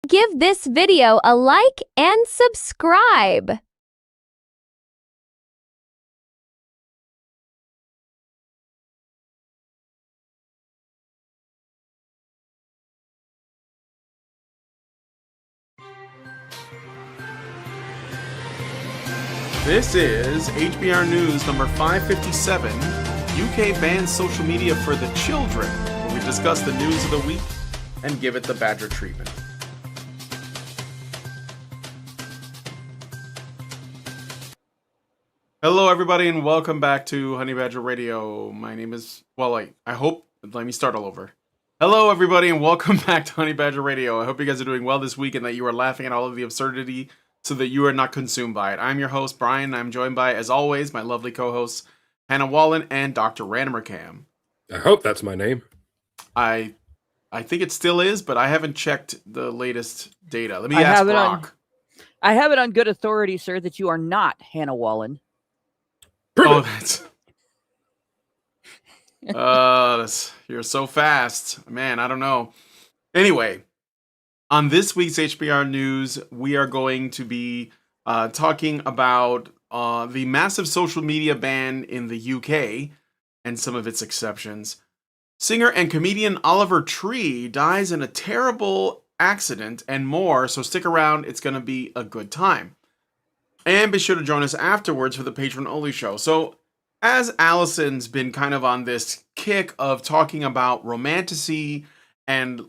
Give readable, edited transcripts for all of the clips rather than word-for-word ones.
Give this video a like and subscribe. This is HBR News number 557. UK bans social media for the children, where we discuss the news of the week and give it the Badger treatment. Hello, everybody, and welcome back to Honey Badger Radio. My name is, let me start all over. Hello, everybody, and welcome back to Honey Badger Radio. I hope you guys are doing well this week and that you are laughing at all of the absurdity so that you are not consumed by it. I'm your host, Brian, and I'm joined by, as always, my lovely co-hosts, Hannah Wallen and Dr. Randomer Cam. I hope that's my name. I think it still is, but I haven't checked the latest data. Let me ask Brock. I have it on good authority, sir, that you are not Hannah Wallen. Oh, you're so fast. Man, I don't know. Anyway, on this week's HBR News, we are going to be talking about the massive social media ban in the UK and some of its exceptions. Singer and comedian Oliver Tree dies in a terrible accident and more, so stick around. It's going to be a good time. And be sure to join us afterwards for the patron-only show. So, as Allison's been kind of on this kick of talking about romantasy and,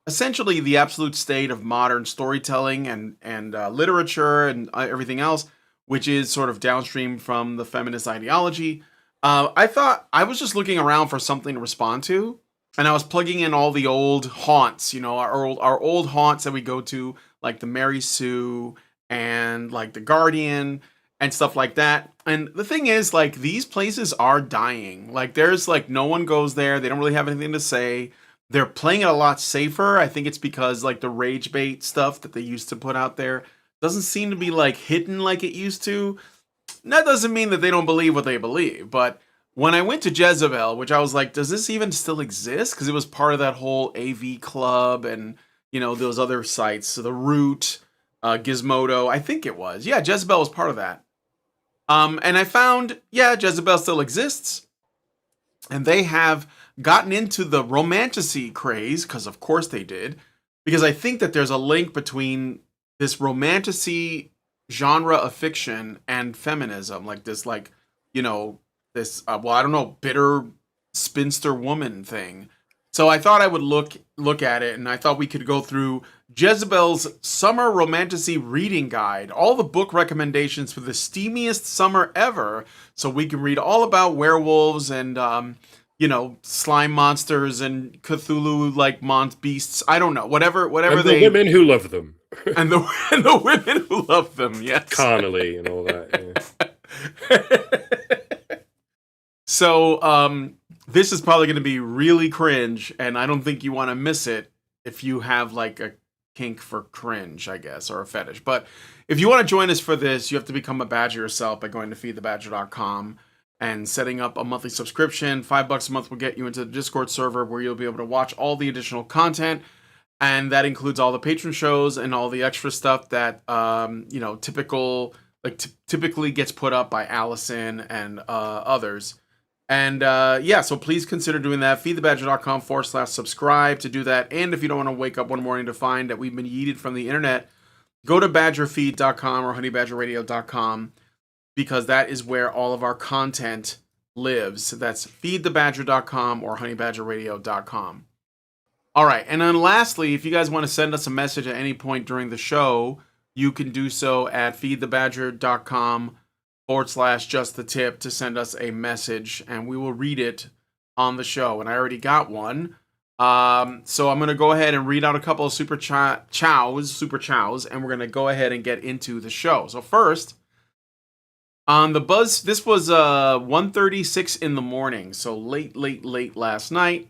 essentially the absolute state of modern storytelling and literature and everything else, which is sort of downstream from the feminist ideology, I thought I was just looking around for something to respond to, and I was plugging in all the old haunts, our old haunts that we go to, like the Mary Sue and like the Guardian and stuff like that. And the thing is, these places are dying. There's no one goes there. They don't really have anything to say. They're playing it a lot safer. I think it's because the rage bait stuff that they used to put out there doesn't seem to be hidden like it used to. That doesn't mean that they don't believe what they believe. But when I went to Jezebel, which I was like, does this even still exist? Because it was part of that whole AV club and, those other sites. So the Root, Gizmodo, I think it was. Yeah, Jezebel was part of that. And I found, Jezebel still exists. And they have gotten into the romantasy craze, because of course they did. Because I think that there's a link between this romantasy genre of fiction and feminism. Bitter spinster woman thing. So I thought I would look at it, and I thought we could go through Jezebel's Summer Romantasy Reading Guide, all the book recommendations for the steamiest summer ever, so we can read all about werewolves and, slime monsters and Cthulhu beasts. I don't know, whatever and the women who love them. and the women who love them, yes. Connolly and all that, yeah. So, this is probably going to be really cringe, and I don't think you want to miss it if you have a kink for cringe, I guess, or a fetish. But if you want to join us for this, you have to become a badger yourself by going to feedthebadger.com and setting up a monthly subscription. $5 a month will get you into the Discord server where you'll be able to watch all the additional content. And that includes all the patron shows and all the extra stuff that, typically gets put up by Allison and others. And so please consider doing that. Feedthebadger.com/subscribe to do that. And if you don't want to wake up one morning to find that we've been yeeted from the internet, go to badgerfeed.com or honeybadgerradio.com, because that is where all of our content lives. That's feedthebadger.com or honeybadgerradio.com. All right. And then lastly, if you guys want to send us a message at any point during the show, you can do so at feedthebadger.com/just the tip to send us a message, and we will read it on the show. And I already got one. So I'm going to go ahead and read out a couple of super chows, and we're going to go ahead and get into the show. So first, on the Buzz, this was 1:36 in the morning, so late last night.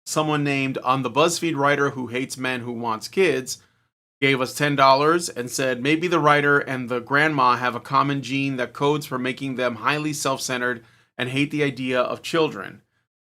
Someone named On the BuzzFeed Writer Who Hates Men Who Wants Kids gave us $10 and said, maybe the writer and the grandma have a common gene that codes for making them highly self-centered and hate the idea of children.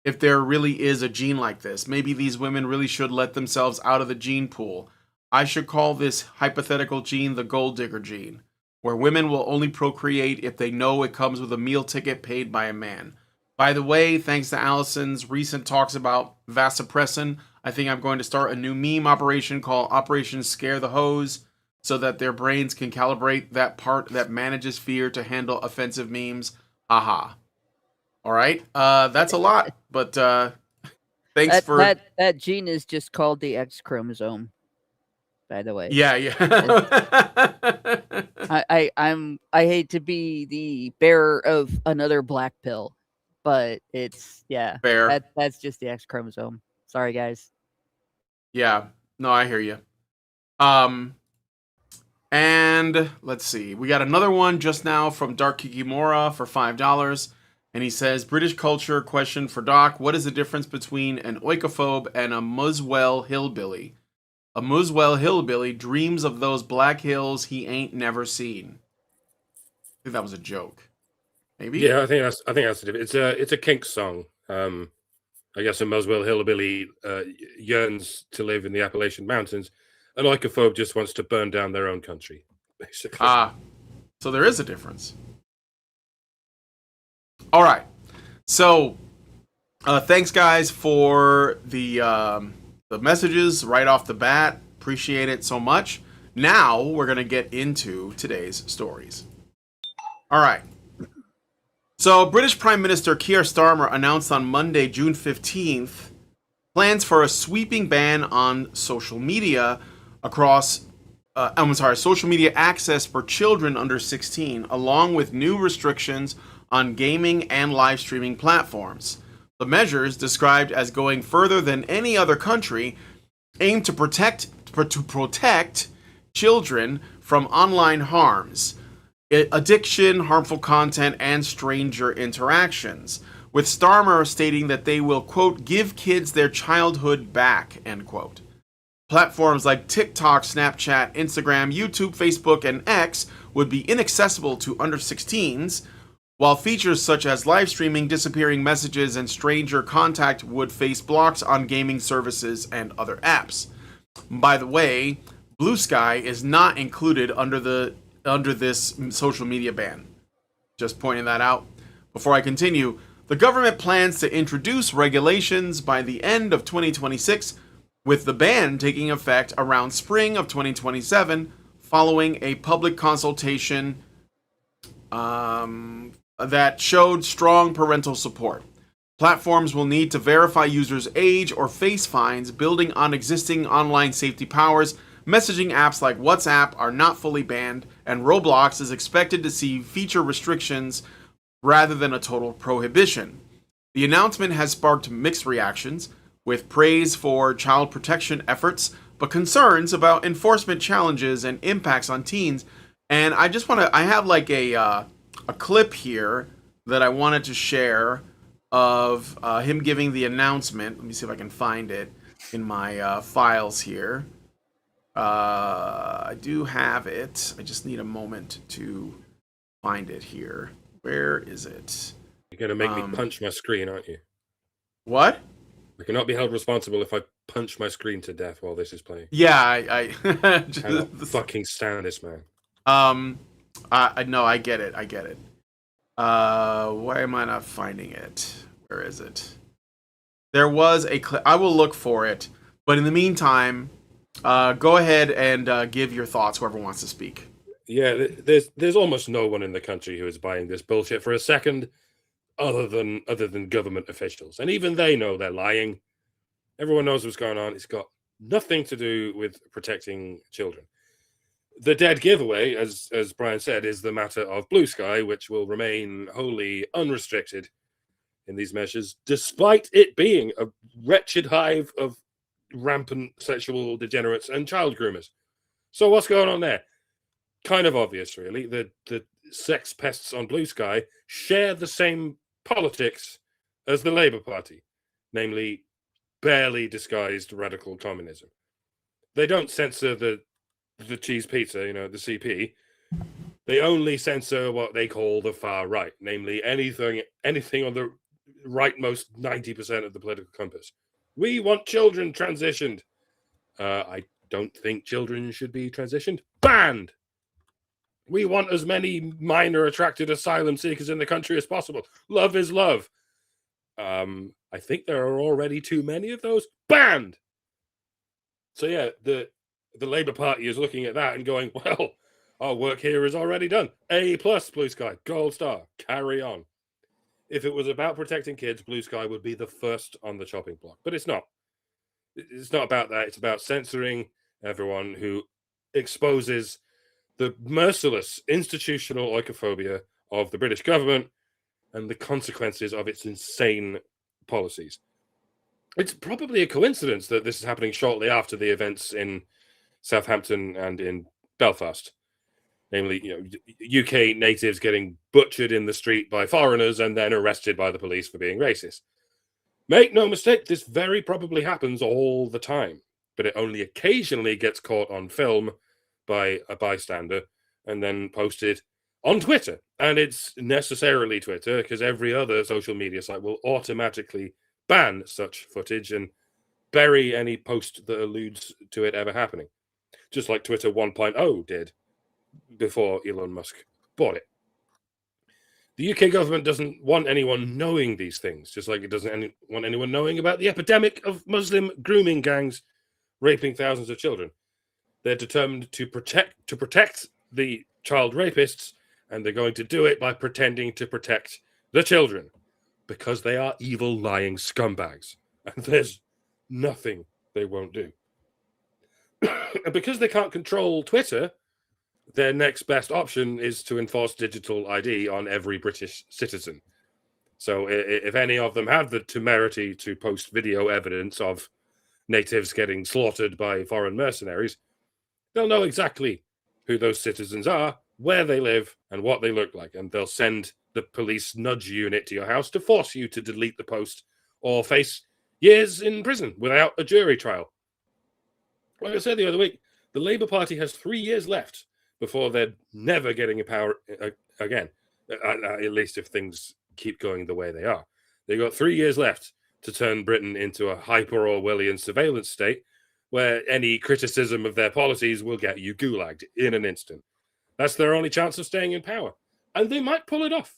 If there really is a gene like this, maybe these women really should let themselves out of the gene pool. I should call this hypothetical gene the gold digger gene, where women will only procreate if they know it comes with a meal ticket paid by a man. By the way, thanks to Allison's recent talks about vasopressin, I think I'm going to start a new meme operation called Operation Scare the Hose, so that their brains can calibrate that part that manages fear to handle offensive memes. Haha. All right. That's a lot, but thanks That for that gene is just called the X chromosome, by the way. yeah. I hate to be the bearer of another black pill, but it's Fair. that's just the X chromosome. Sorry, guys. Yeah. No, I hear you. And let's see. We got another one just now from Dark Kikimora for $5. And he says, British culture question for Doc. What is the difference between an oikophobe and a Muswell hillbilly? A Muswell hillbilly dreams of those black hills he ain't never seen. I think that was a joke. Maybe? Yeah, I think that's the difference. It's a kink song. I guess a Muswell hillbilly yearns to live in the Appalachian Mountains. An oikophobe just wants to burn down their own country, basically. So there is a difference. All right. So thanks, guys, for the messages right off the bat. Appreciate it so much. Now we're going to get into today's stories. All right. So British Prime Minister Keir Starmer announced on Monday, June 15th, plans for a sweeping ban on social media social media access for children under 16, along with new restrictions on gaming and live streaming platforms. The measures, described as going further than any other country, aim to protect children from online harms, addiction, harmful content, and stranger interactions, with Starmer stating that they will, quote, give kids their childhood back, end quote. Platforms like TikTok, Snapchat, Instagram, YouTube, Facebook, and X would be inaccessible to under 16s, while features such as live streaming, disappearing messages, and stranger contact would face blocks on gaming services and other apps. By the way, Blue Sky is not included under this social media ban. Just pointing that out. Before I continue, the government plans to introduce regulations by the end of 2026, with the ban taking effect around spring of 2027, following a public consultation that showed strong parental support. Platforms will need to verify users' age or face fines, building on existing online safety powers. Messaging apps like WhatsApp are not fully banned, and Roblox is expected to see feature restrictions rather than a total prohibition. The announcement has sparked mixed reactions, with praise for child protection efforts, but concerns about enforcement challenges and impacts on teens. And I have like a clip here that I wanted to share of him giving the announcement. Let me see if I can find it in my files here. I do have it. I just need a moment to find it here. Where is it? You're going to make me punch my screen, aren't you? What? I cannot be held responsible if I punch my screen to death while this is playing. Yeah, I cannot fucking stand this man. I get it. Why am I not finding it? Where is it? There was a clip. I will look for it. But in the meantime, go ahead and give your thoughts, whoever wants to speak. Yeah, there's almost no one in the country who is buying this bullshit for a second, other than government officials, and even they know they're lying. Everyone knows what's going on. It's got nothing to do with protecting children. The dead giveaway, as Brian said, is the matter of Blue Sky, which will remain wholly unrestricted in these measures, despite it being a wretched hive of rampant sexual degenerates and child groomers. So what's going on there? Kind of obvious, really. The sex pests on Blue Sky share the same politics as the Labour Party, namely barely disguised radical communism. They don't censor the cheese pizza, the CP. They only censor what they call the far right, namely anything on the rightmost 90% of the political compass. We want children transitioned. I don't think children should be transitioned. Banned! We want as many minor attracted asylum seekers in the country as possible. Love is love. I think there are already too many of those. Banned! So yeah, the Labour Party is looking at that and going, well, our work here is already done. A+, Blue Sky, gold star, carry on. If it was about protecting kids, Blue Sky would be the first on the chopping block. But it's not. It's not about that. It's about censoring everyone who exposes the merciless institutional oikophobia of the British government and the consequences of its insane policies. It's probably a coincidence that this is happening shortly after the events in Southampton and in Belfast. Namely, UK natives getting butchered in the street by foreigners and then arrested by the police for being racist. Make no mistake, this very probably happens all the time, but it only occasionally gets caught on film by a bystander and then posted on Twitter. And it's necessarily Twitter, because every other social media site will automatically ban such footage and bury any post that alludes to it ever happening. Just like Twitter 1.0 did before Elon Musk bought it. The UK government doesn't want anyone knowing these things, just like it doesn't want anyone knowing about the epidemic of Muslim grooming gangs raping thousands of children. They're determined to protect the child rapists, and they're going to do it by pretending to protect the children, because they are evil, lying scumbags, and there's nothing they won't do. And because they can't control Twitter, their next best option is to enforce digital ID on every British citizen. So if any of them have the temerity to post video evidence of natives getting slaughtered by foreign mercenaries, they'll know exactly who those citizens are, where they live, and what they look like. And they'll send the police nudge unit to your house to force you to delete the post or face years in prison without a jury trial. Like I said the other week, the Labour Party has 3 years left before they're never getting in power again, at least if things keep going the way they are. They've got 3 years left to turn Britain into a hyper-Orwellian surveillance state where any criticism of their policies will get you gulagged in an instant. That's their only chance of staying in power. And they might pull it off.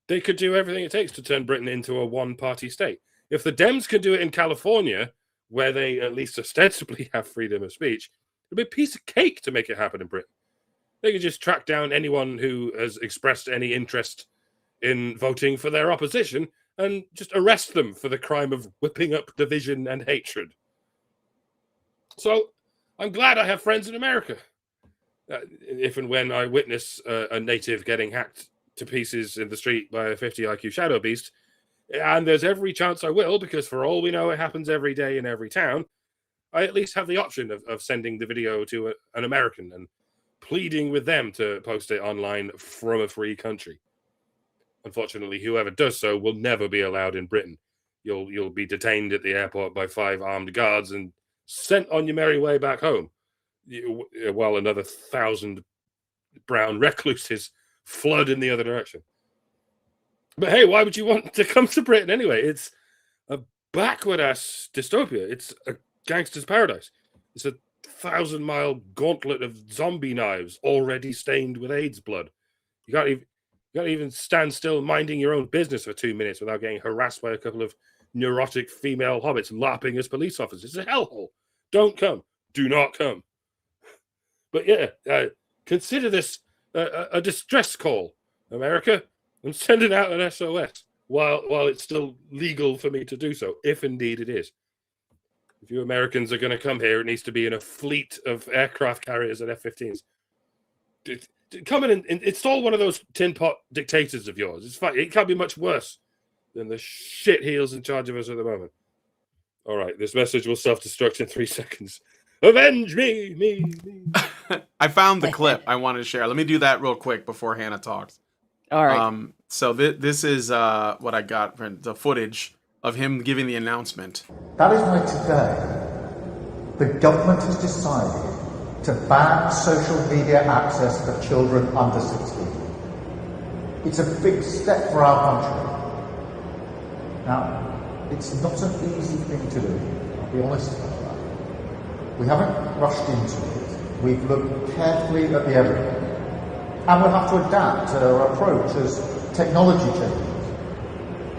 They could do everything it takes to turn Britain into a one-party state. If the Dems can do it in California, where they at least ostensibly have freedom of speech, it'd be a piece of cake to make it happen in Britain. They could just track down anyone who has expressed any interest in voting for their opposition and just arrest them for the crime of whipping up division and hatred. So I'm glad I have friends in America. If and when I witness a native getting hacked to pieces in the street by a 50 IQ shadow beast, and there's every chance I will, because for all we know, it happens every day in every town, I at least have the option of sending the video to an American and pleading with them to post it online from a free country. Unfortunately, whoever does so will never be allowed in Britain. You'll be detained at the airport by 5 armed guards and sent on your merry way back home, while another 1,000 brown recluses flood in the other direction. But hey, why would you want to come to Britain anyway? It's a backward-ass dystopia. It's a gangster's paradise. It's a 1,000-mile gauntlet of zombie knives already stained with AIDS blood. You can't even stand still minding your own business for 2 minutes without getting harassed by a couple of neurotic female hobbits larping as police officers. It's a hellhole. Don't come. Do not come. But yeah, consider this a distress call, America. I'm sending out an SOS while it's still legal for me to do so, if indeed it is. If you Americans are going to come here, it needs to be in a fleet of aircraft carriers and F-15s. Come in and install one of those tin pot dictators of yours. It's fine. It can't be much worse than the shit heels in charge of us at the moment. All right, this message will self-destruct in 3 seconds. Avenge me. I found the clip I wanted to share. Let me do that real quick before Hannah talks. All right. So this is what I got from the footage of him giving the announcement. That is why today the government has decided to ban social media access for children under 16. It's a big step for our country. Now, it's not an easy thing to do, I'll be honest about that. We haven't rushed into it. We've looked carefully at the evidence. And we'll have to adapt our approach as technology changes.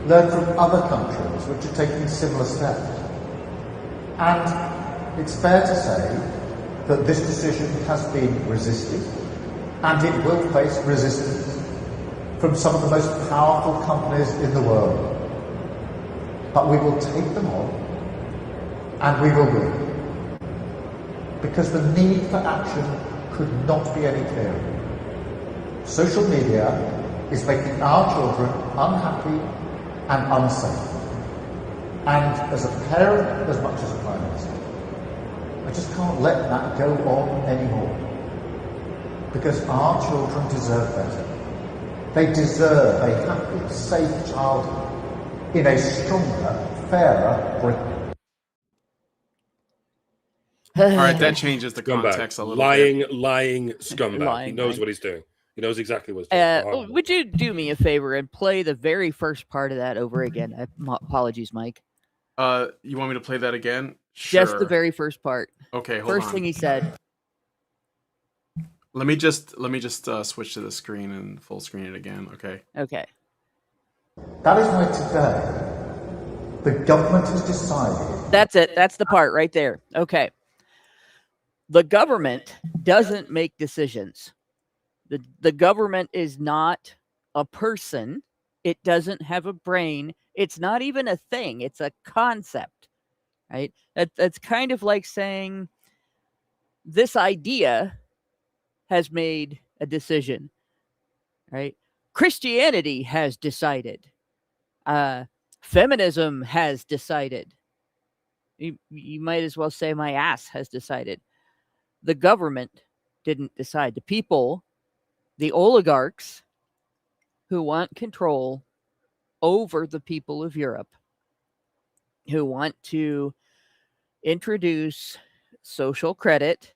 Learn from other countries which are taking similar steps. And it's fair to say that this decision has been resisted, and it will face resistance from some of the most powerful companies in the world. But we will take them on, and we will win. Because the need for action could not be any clearer. Social media is making our children unhappy and unsafe. And as a parent, as much as a prime minister, I just can't let that go on anymore. Because our children deserve better. They deserve a happy, safe childhood in a stronger, fairer Britain. All right, that changes the Scumbag. context a little bit. Lying scumbag. He Lying knows guy. what he's doing. He knows exactly what he's doing. Would you do me a favor and play the very first part of that over again? Apologies, Mike. You want me to play that again? Sure. Just the very first part. Okay, hold First on. thing he said. Let me just switch to the screen and full screen it again. Okay. Okay. That is why today the government has decided. That's it. That's the part right there. Okay. The government doesn't make decisions. The government is not a person. It doesn't have a brain. It's not even a thing. It's a concept, right? That's kind of like saying this idea has made a decision, right? Christianity has decided. Feminism has decided. You might as well say my ass has decided. The government didn't decide. The people, the oligarchs who want control over the people of Europe, who want to introduce social credit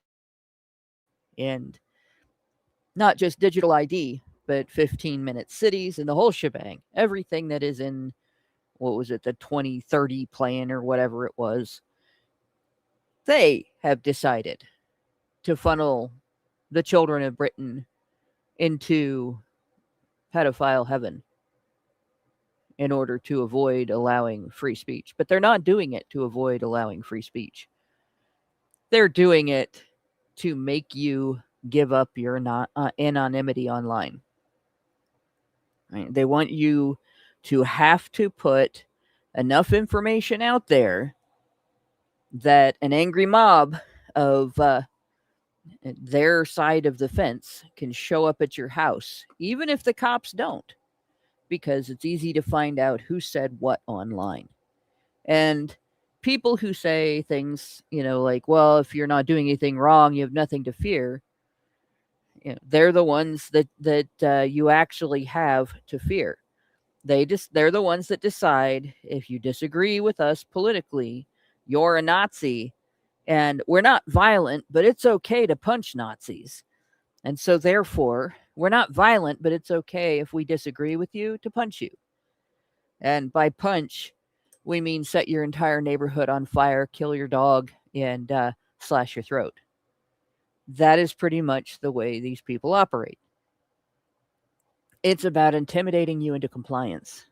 and not just digital ID, but 15-minute cities and the whole shebang. Everything that is in, what was it, the 2030 plan or whatever it was. They have decided to funnel the children of Britain into pedophile heaven in order to avoid allowing free speech. But they're not doing it to avoid allowing free speech. They're doing it to make you give up your anonymity online. Right? They want you to have to put enough information out there that an angry mob of their side of the fence can show up at your house, even if the cops don't, because it's easy to find out who said what online. And people who say things, like, well, if you're not doing anything wrong, you have nothing to fear. They're the ones that you actually have to fear. They're the ones that decide if you disagree with us politically, you're a Nazi. And we're not violent, but it's okay to punch Nazis. And so therefore, we're not violent, but it's okay if we disagree with you to punch you. And by punch, we mean set your entire neighborhood on fire, kill your dog, and slash your throat. That is pretty much the way these people operate. It's about intimidating you into compliance.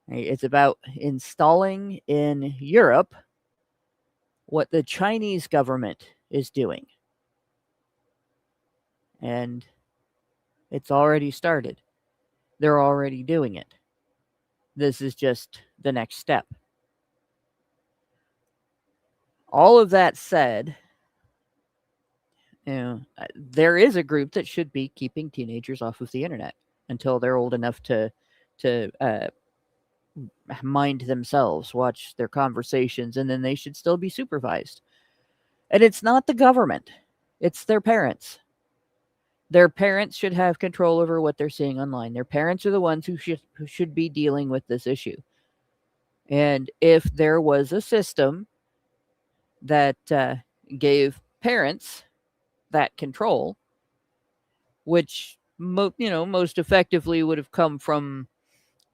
It's about installing in Europe what the Chinese government is doing. And it's already started. They're already doing it. This is just the next step. All of that said, there is a group that should be keeping teenagers off of the internet until they're old enough to mind themselves, watch their conversations, and then they should still be supervised. And it's not the government. It's their parents. Their parents should have control over what they're seeing online. Their parents are the ones who should be dealing with this issue. And if there was a system that gave parents that control, which most effectively would have come from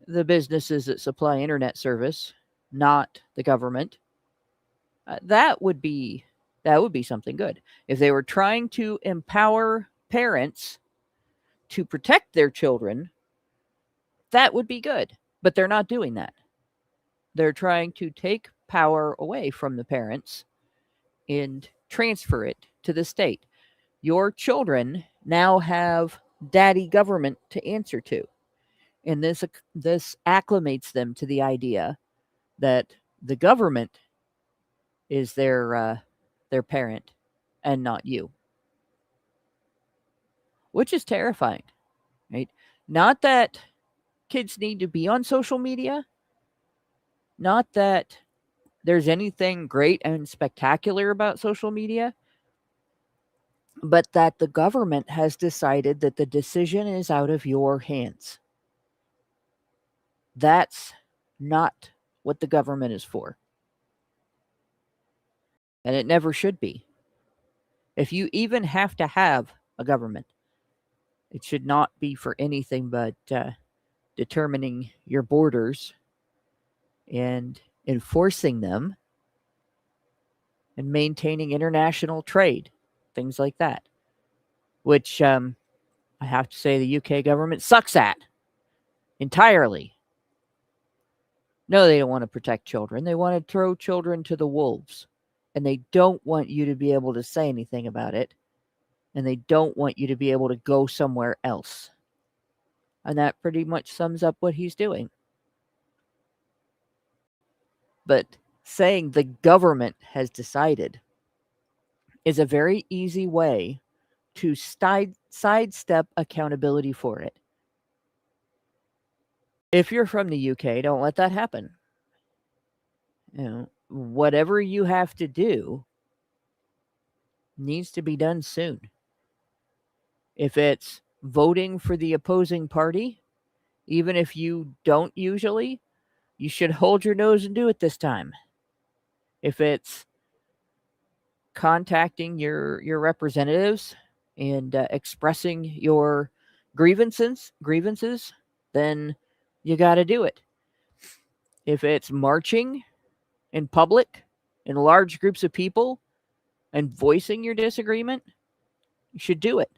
the businesses that supply internet service, not the government, that would be That would be something good. If they were trying to empower parents to protect their children, that would be good. But they're not doing that. They're trying to take power away from the parents and transfer it to the state. Your children now have daddy government to answer to. And this acclimates them to the idea that the government is their parent and not you. Which is terrifying, right? Not that kids need to be on social media, not that there's anything great and spectacular about social media, but that the government has decided that the decision is out of your hands. That's not what the government is for. And it never should be. If you even have to have a government, it should not be for anything but determining your borders and enforcing them and maintaining international trade, things like that, which I have to say the UK government sucks at entirely. No, they don't want to protect children. They want to throw children to the wolves. And they don't want you to be able to say anything about it. And they don't want you to be able to go somewhere else. And that pretty much sums up what he's doing. But saying the government has decided is a very easy way to sidestep accountability for it. If you're from the UK, don't let that happen. You know, whatever you have to do needs to be done soon. If it's voting for the opposing party, even if you don't usually, you should hold your nose and do it this time. If it's contacting your representatives and expressing your grievances, then you got to do it. If it's marching in public, in large groups of people, and voicing your disagreement, you should do it.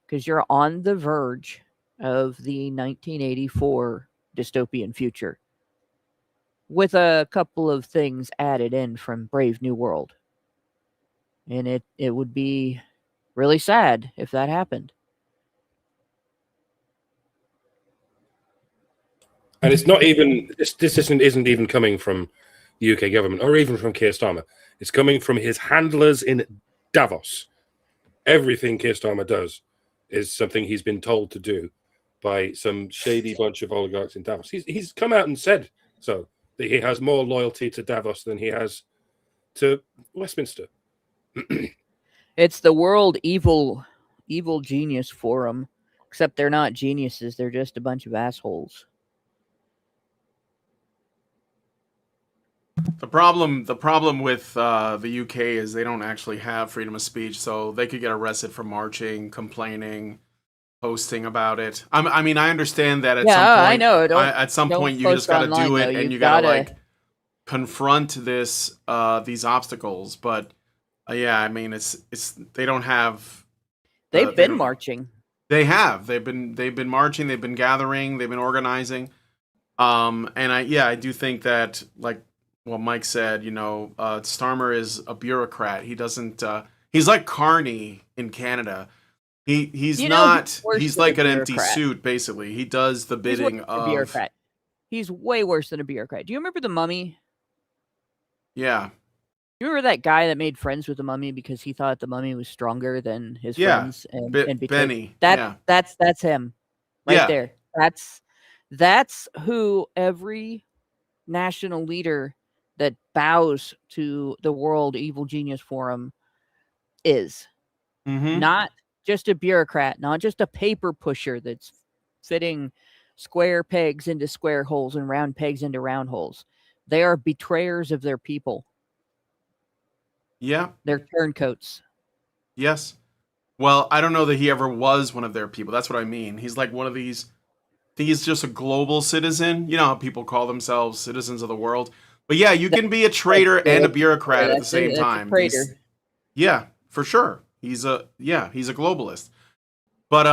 Because you're on the verge of the 1984 dystopian future. With a couple of things added in from Brave New World. And it would be really sad if that happened. And it's not even, this isn't even coming from the UK government or even from Keir Starmer. It's coming from his handlers in Davos. Everything Keir Starmer does is something he's been told to do by some shady bunch of oligarchs in Davos. He's come out and said so, that he has more loyalty to Davos than he has to Westminster. It's the World Evil Genius Forum, except they're not geniuses. They're just a bunch of assholes. The problem with the UK is they don't actually have freedom of speech, so they could get arrested for marching, complaining, posting about it. I mean, I understand that at some point. I know. At some point, you just got to do it, and you got to like confront these obstacles. But yeah, I mean, it's they don't have. They've been marching. They have. They've been marching. They've been gathering. They've been organizing. And I do think that, like, well, Mike said, Starmer is a bureaucrat. He doesn't. He's like Carney in Canada. He's not. He's like an empty suit, basically. He does the bidding of a bureaucrat. He's way worse than a bureaucrat. Do you remember the Mummy? Yeah. You remember that guy that made friends with the Mummy because he thought the Mummy was stronger than his friends? And Benny. That's him, right there. That's who every national leader that bows to the World Evil Genius Forum is. Mm-hmm. Not just a bureaucrat, not just a paper pusher that's fitting square pegs into square holes and round pegs into round holes. They are betrayers of their people. Yeah. They're turncoats. Yes. Well, I don't know that he ever was one of their people. That's what I mean. He's like one of these. I think he's just a global citizen. You know how people call themselves citizens of the world. But yeah, you can be a traitor and a bureaucrat at the same time. Yeah, for sure. He's a globalist. But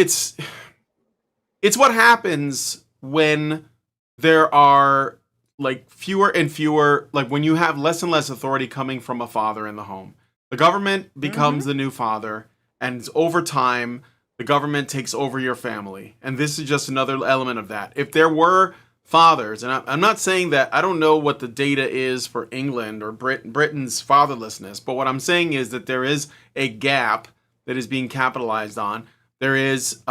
it's what happens when there are like fewer and fewer, like when you have less and less authority coming from a father in the home. The government becomes the new father, and over time, the government takes over your family. And this is just another element of that. If there were fathers, and I'm not saying that, I don't know what the data is for England or Britain's fatherlessness, but what I'm saying is that there is a gap that is being capitalized on. There is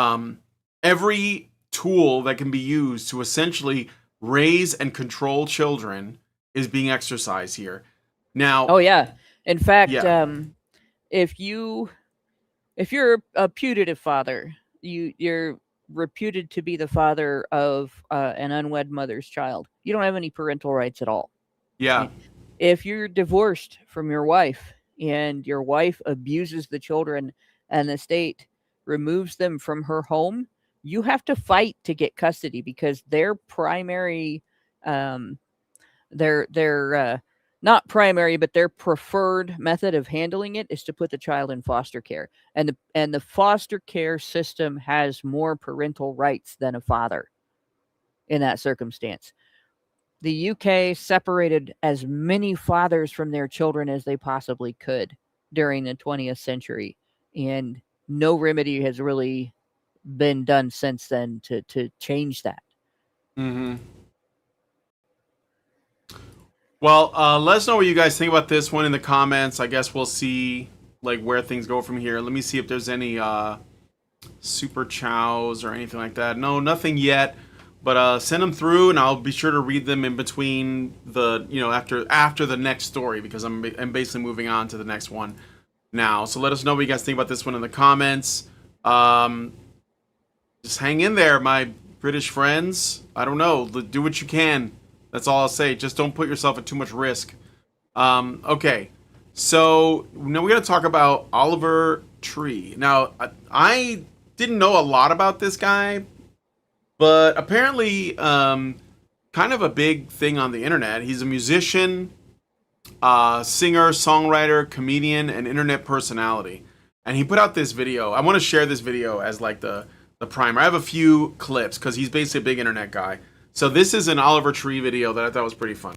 every tool that can be used to essentially raise and control children is being exercised here. Now, Oh yeah. In fact, Yeah. if you're a putative father, you're reputed to be the father of an unwed mother's child. You don't have any parental rights at all. yeah, If you're divorced from your wife and your wife abuses the children and the state removes them from her home, you have to fight to get custody because their primary, their not primary, but their preferred method of handling it is to put the child in foster care. And the foster care system has more parental rights than a father in that circumstance. The UK separated as many fathers from their children as they possibly could during the 20th century. And no remedy has really been done since then to change that. Mm-hmm. Well, let us know what you guys think about this one in the comments. I guess we'll see like where things go from here. Let me see if there's any super chows or anything like that. No, nothing yet. But send them through, and I'll be sure to read them in between the after the next story, because I'm basically moving on to the next one now. So let us know what you guys think about this one in the comments. Just hang in there, my British friends. I don't know. Do what you can. That's all I'll say. Just don't put yourself at too much risk. Okay. So now we're going to talk about Oliver Tree. Now, I didn't know a lot about this guy, but apparently kind of a big thing on the internet. He's a musician, singer, songwriter, comedian, and internet personality. And he put out this video. I want to share this video as like the primer. I have a few clips because he's basically a big internet guy. So this is an Oliver Tree video that I thought was pretty fun.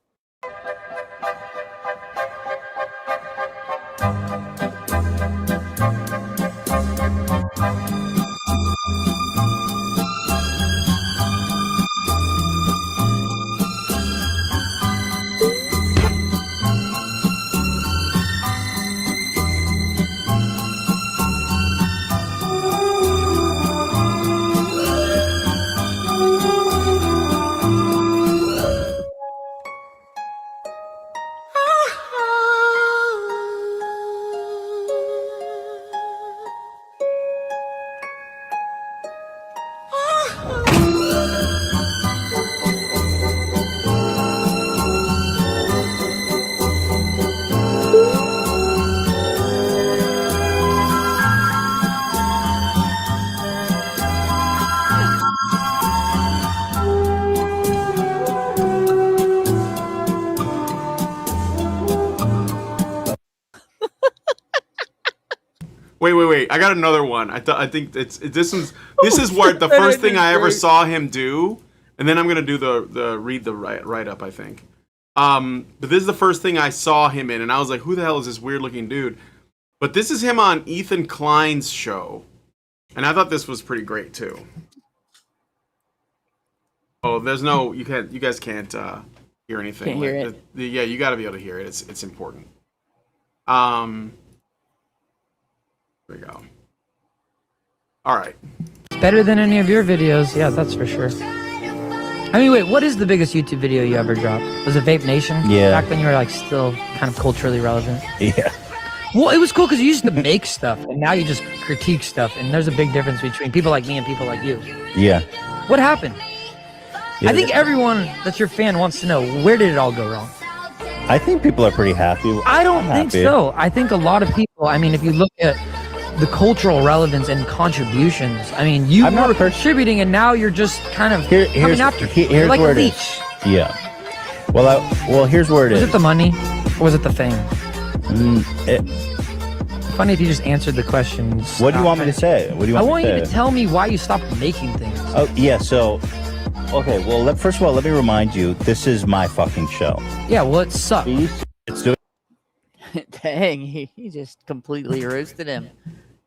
Wait. I got another one. I think this is what the first thing I ever saw him do, and then I'm gonna do the read the write up. I think. But this is the first thing I saw him in, and I was like, "Who the hell is this weird looking dude?" But this is him on Ethan Klein's show, and I thought this was pretty great too. Oh, there's no you guys can't hear anything. Can't hear it. Yeah, you got to be able to hear it. It's important. There we go. All right. Better than any of your videos. Yeah, that's for sure. I mean, wait, what is the biggest YouTube video you ever dropped? Was it Vape Nation? Yeah. Back when you were like still kind of culturally relevant. Yeah. Well, it was cool because you used to make stuff, and now you just critique stuff, and there's a big difference between people like me and people like you. Yeah. What happened? Yeah, I think everyone that's your fan wants to know, where did it all go wrong? I think people are pretty happy. I don't think so. I think a lot of people, I mean, if you look at the cultural relevance and contributions, I mean, you were contributing, and now you're just kind of coming after people. You're like a leech. Yeah. Well, here's where it is. Was it the money? Or was it the fame? It, Funny if you just answered the questions. what do you want me to say? What do you want I want me you to to say? tell me why you stopped making things. Oh, yeah, so... Okay, well, first of all, let me remind you, this is my fucking show. Yeah, well, it sucked. It's doing... Dang, he just completely roasted him.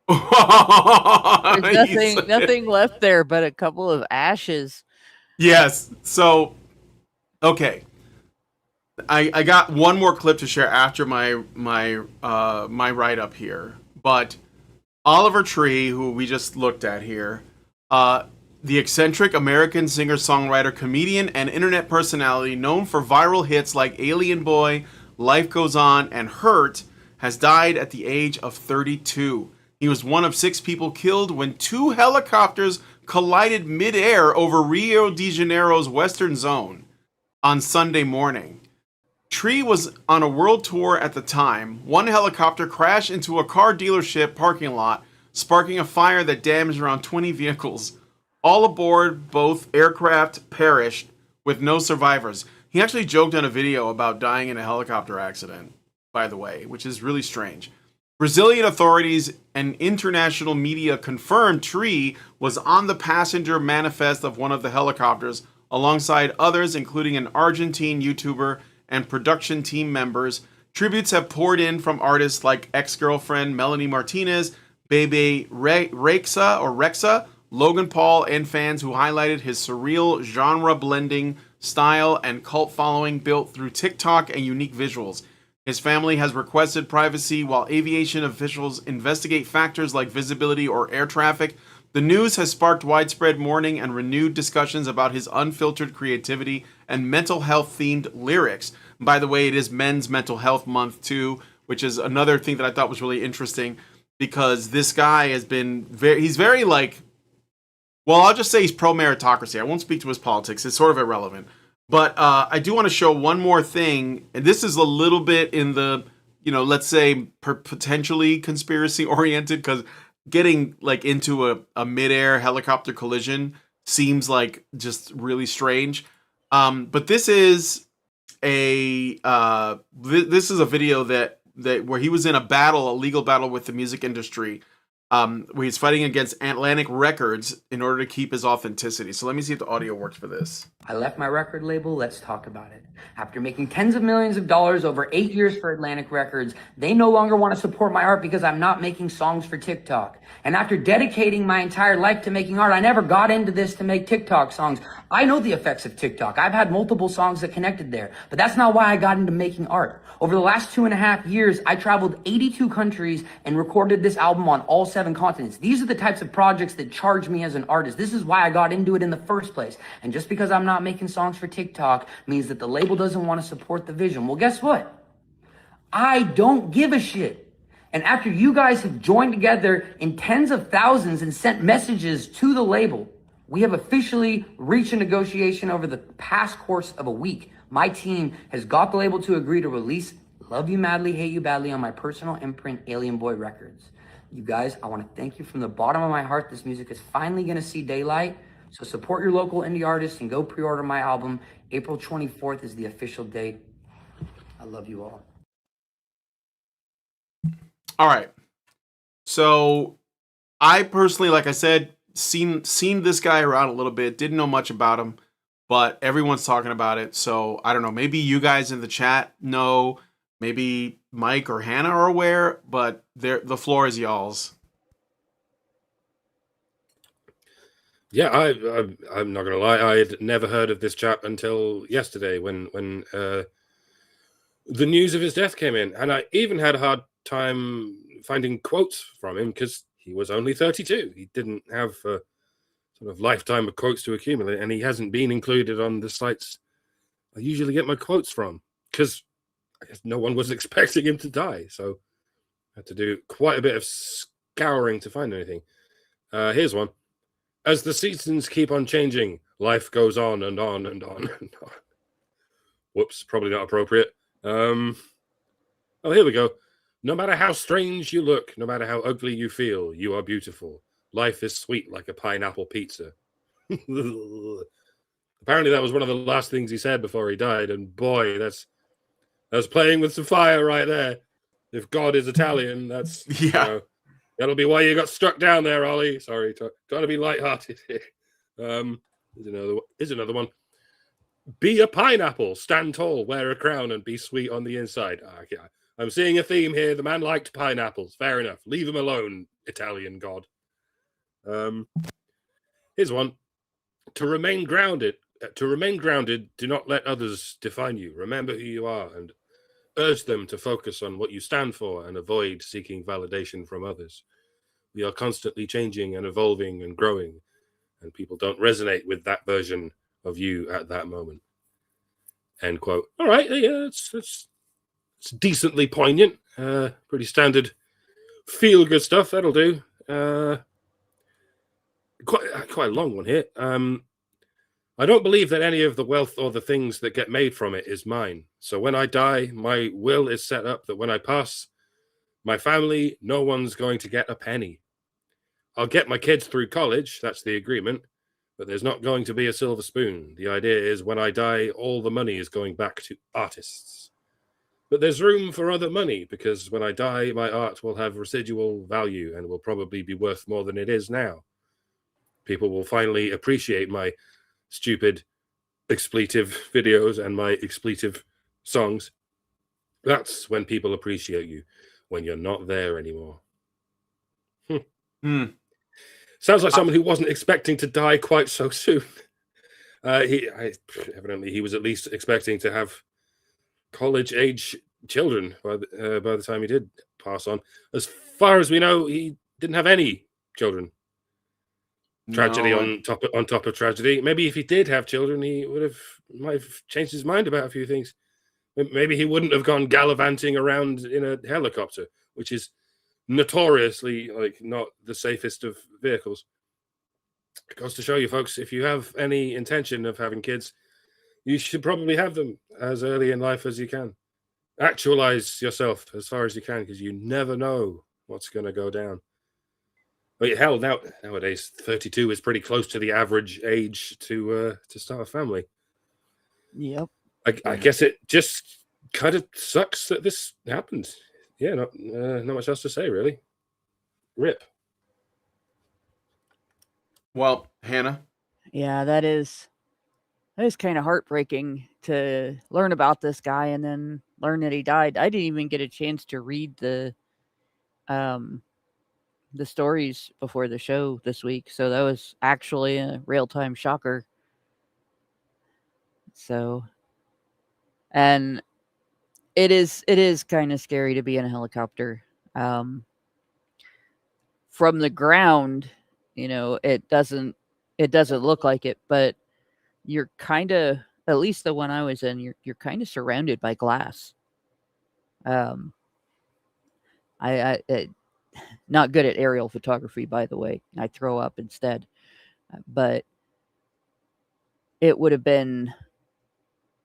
He's- There's nothing left there but a couple of ashes. Yes. So, okay. I got one more clip to share after my write up here, but Oliver Tree, who we just looked at here, the eccentric American singer-songwriter, comedian, and internet personality known for viral hits like Alien Boy, Life Goes On, and Hurt, has died at the age of 32. He was one of 6 people killed when 2 helicopters collided mid-air over Rio de Janeiro's western zone on Sunday morning. Tree was on a world tour at the time. One helicopter crashed into a car dealership parking lot, sparking a fire that damaged around 20 vehicles. All aboard both aircraft perished, with no survivors. He actually joked on a video about dying in a helicopter accident, by the way, which is really strange. Brazilian authorities and international media confirmed Tree was on the passenger manifest of one of the helicopters, alongside others, including an Argentine YouTuber and production team members. Tributes have poured in from artists like ex-girlfriend Melanie Martinez, Bebe Rexha, Logan Paul, and fans who highlighted his surreal genre-blending style and cult following built through TikTok and unique visuals. His family has requested privacy while aviation officials investigate factors like visibility or air traffic. The news has sparked widespread mourning and renewed discussions about his unfiltered creativity and mental health-themed lyrics. By the way, it is Men's Mental Health Month too, which is another thing that I thought was really interesting, because this guy has been he's very like, well, I'll just say he's pro-meritocracy. I won't speak to his politics. It's sort of irrelevant. But I do want to show one more thing, and this is a little bit in the, let's say potentially conspiracy-oriented, because getting like into a mid-air helicopter collision seems like just really strange. But this is a video that where he was in a legal battle with the music industry, where he's fighting against Atlantic Records in order to keep his authenticity. So let me see if the audio works for this. I left my record label, let's talk about it. After making tens of millions of dollars over 8 years for Atlantic Records, they no longer want to support my art because I'm not making songs for TikTok. And after dedicating my entire life to making art, I never got into this to make TikTok songs. I know the effects of TikTok. I've had multiple songs that connected there, but that's not why I got into making art. Over the last 2.5 years, I traveled 82 countries and recorded this album on all 7 continents. These are the types of projects that charge me as an artist. This is why I got into it in the first place. And just because I'm not making songs for TikTok means that the label doesn't want to support the vision. Well, guess what? I don't give a shit. And after you guys have joined together in tens of thousands and sent messages to the label, we have officially reached a negotiation over the past course of a week. My team has got the label to agree to release Love You Madly, Hate You Badly on my personal imprint, Alien Boy Records. You guys, I want to thank you from the bottom of my heart. This music is finally going to see daylight. So support your local indie artists and go pre-order my album. April 24th is the official date. I love you all. All right. So I personally, like I said, seen this guy around a little bit, didn't know much about him, but everyone's talking about it. So I don't know, maybe you guys in the chat know, maybe Mike or Hannah are aware, but the floor is y'all's. Yeah, I'm not gonna lie, I had never heard of this chap until yesterday when the news of his death came in, and I even had a hard time finding quotes from him because he was only 32. He didn't have a sort of lifetime of quotes to accumulate, and he hasn't been included on the sites I usually get my quotes from because I guess no one was expecting him to die, so I had to do quite a bit of scouring to find anything. Here's one. As the seasons keep on changing, life goes on and on and on and on. Whoops, probably not appropriate. Oh, here we go. No matter how strange you look, no matter how ugly you feel, you are beautiful. Life is sweet like a pineapple pizza. Apparently that was one of the last things he said before he died, and boy, that's That's playing with some fire right there. If God is Italian, that's that'll be why you got struck down there, Ollie. Sorry, trying to be lighthearted here. Here's another one. Be a pineapple, stand tall, wear a crown, and be sweet on the inside. Okay. I'm seeing a theme here. The man liked pineapples. Fair enough. Leave him alone, Italian God. Here's one. To remain grounded, do not let others define you. Remember who you are and urge them to focus on what you stand for and avoid seeking validation from others. We are constantly changing and evolving and growing, and people don't resonate with that version of you at that moment. End quote. All right, yeah, it's decently poignant. Pretty standard feel-good stuff. That'll do. Quite a long one here. I don't believe that any of the wealth or the things that get made from it is mine. So when I die, my will is set up that when I pass, my family, no one's going to get a penny. I'll get my kids through college. That's the agreement. But there's not going to be a silver spoon. The idea is when I die, all the money is going back to artists. But there's room for other money because when I die, my art will have residual value and will probably be worth more than it is now. People will finally appreciate my stupid expletive videos and my expletive songs. That's when people appreciate you, when you're not there anymore. Sounds like someone who wasn't expecting to die quite so soon. Evidently, he was at least expecting to have college-age children by the time he did pass on. As far as we know, he didn't have any children. Tragedy on top of tragedy. Maybe if he did have children, he might have changed his mind about a few things. Maybe he wouldn't have gone gallivanting around in a helicopter, which is notoriously not the safest of vehicles. It goes to show you, folks, if you have any intention of having kids, you should probably have them as early in life as you can. Actualize yourself as far as you can, because you never know what's going to go down. But hell, nowadays 32 is pretty close to the average age to start a family. Yep. I guess it just kind of sucks that this happened. Yeah, not much else to say, really. Rip. Well, Hannah. Yeah, that is kind of heartbreaking to learn about this guy and then learn that he died. I didn't even get a chance to read the stories before the show this week, so that was actually a real-time shocker. So, and it is kind of scary to be in a helicopter. From the ground, it doesn't look like it, but you're kind of, at least the one I was in, you're kind of surrounded by glass. I not good at aerial photography, by the way. I throw up instead. But it would have been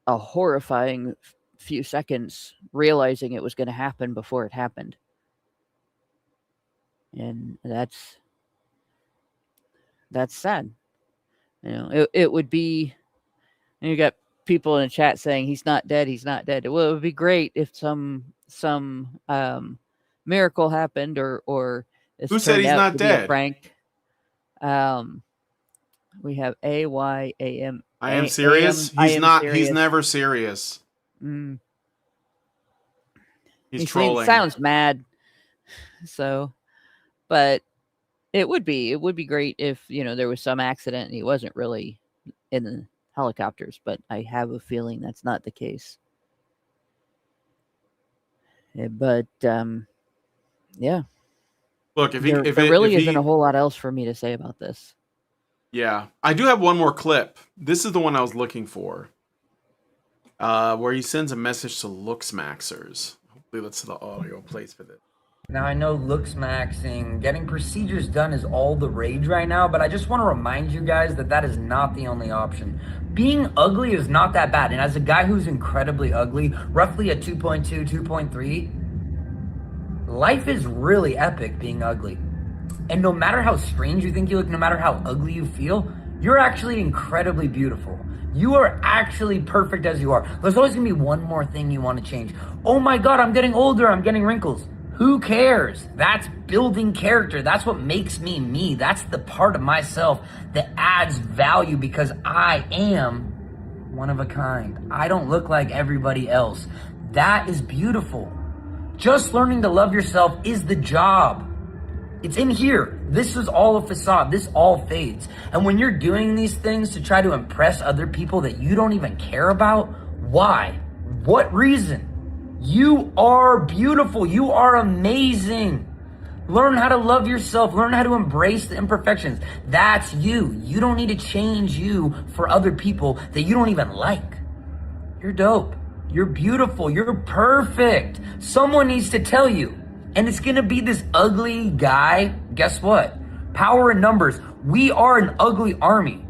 a horrifying few seconds realizing it was going to happen before it happened. And that's sad. It would be, you got people in the chat saying he's not dead. Well, it would be great if some miracle happened or who said he's not dead? Frank. We have AYAM. I am serious. He's not. Serious. He's never serious. He's trolling. Sounds mad. So, but it would be great if there was some accident and he wasn't really in the helicopters. But I have a feeling that's not the case. But yeah. Look, if there really isn't a whole lot else for me to say about this. Yeah, I do have one more clip. This is the one I was looking for, where he sends a message to looksmaxers. Hopefully, that's the audio plays for this. Now, I know looksmaxing, getting procedures done is all the rage right now, but I just want to remind you guys that is not the only option. Being ugly is not that bad, and as a guy who's incredibly ugly, roughly a 2.2, 2.3, life is really epic being ugly. And no matter how strange you think you look, no matter how ugly you feel, You're actually incredibly beautiful. You are actually perfect as you are. There's always gonna be one more thing you want to change. Oh my God, I'm getting older, I'm getting wrinkles. Who cares? That's building character. That's what makes me me. That's the part of myself that adds value because I am one of a kind. I don't look like everybody else. That is beautiful. Just learning to love yourself is the job. It's in here. This is all a facade. This all fades. And when you're doing these things to try to impress other people that you don't even care about, why? What reason? You are beautiful. You are amazing. Learn how to love yourself. Learn how to embrace the imperfections. That's you. You don't need to change you for other people that you don't even like. You're dope. You're beautiful. You're perfect. Someone needs to tell you. And it's going to be this ugly guy. Guess what? Power in numbers. We are an ugly army.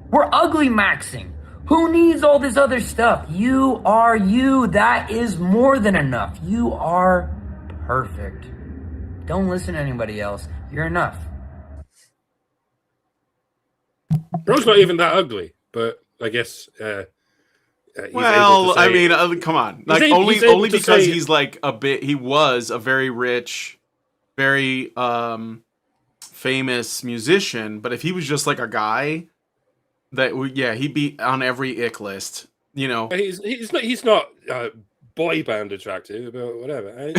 We're ugly maxing. Who needs all this other stuff? You are you. That is more than enough. You are perfect. Don't listen to anybody else. You're enough. Bro's not even that ugly, but I guess. Well, I mean, come on. Like only because say, he's like a bit. He was a very rich, very famous musician. But if he was just like a guy, he'd be on every ick list. You know, he's not boy band attractive, but whatever.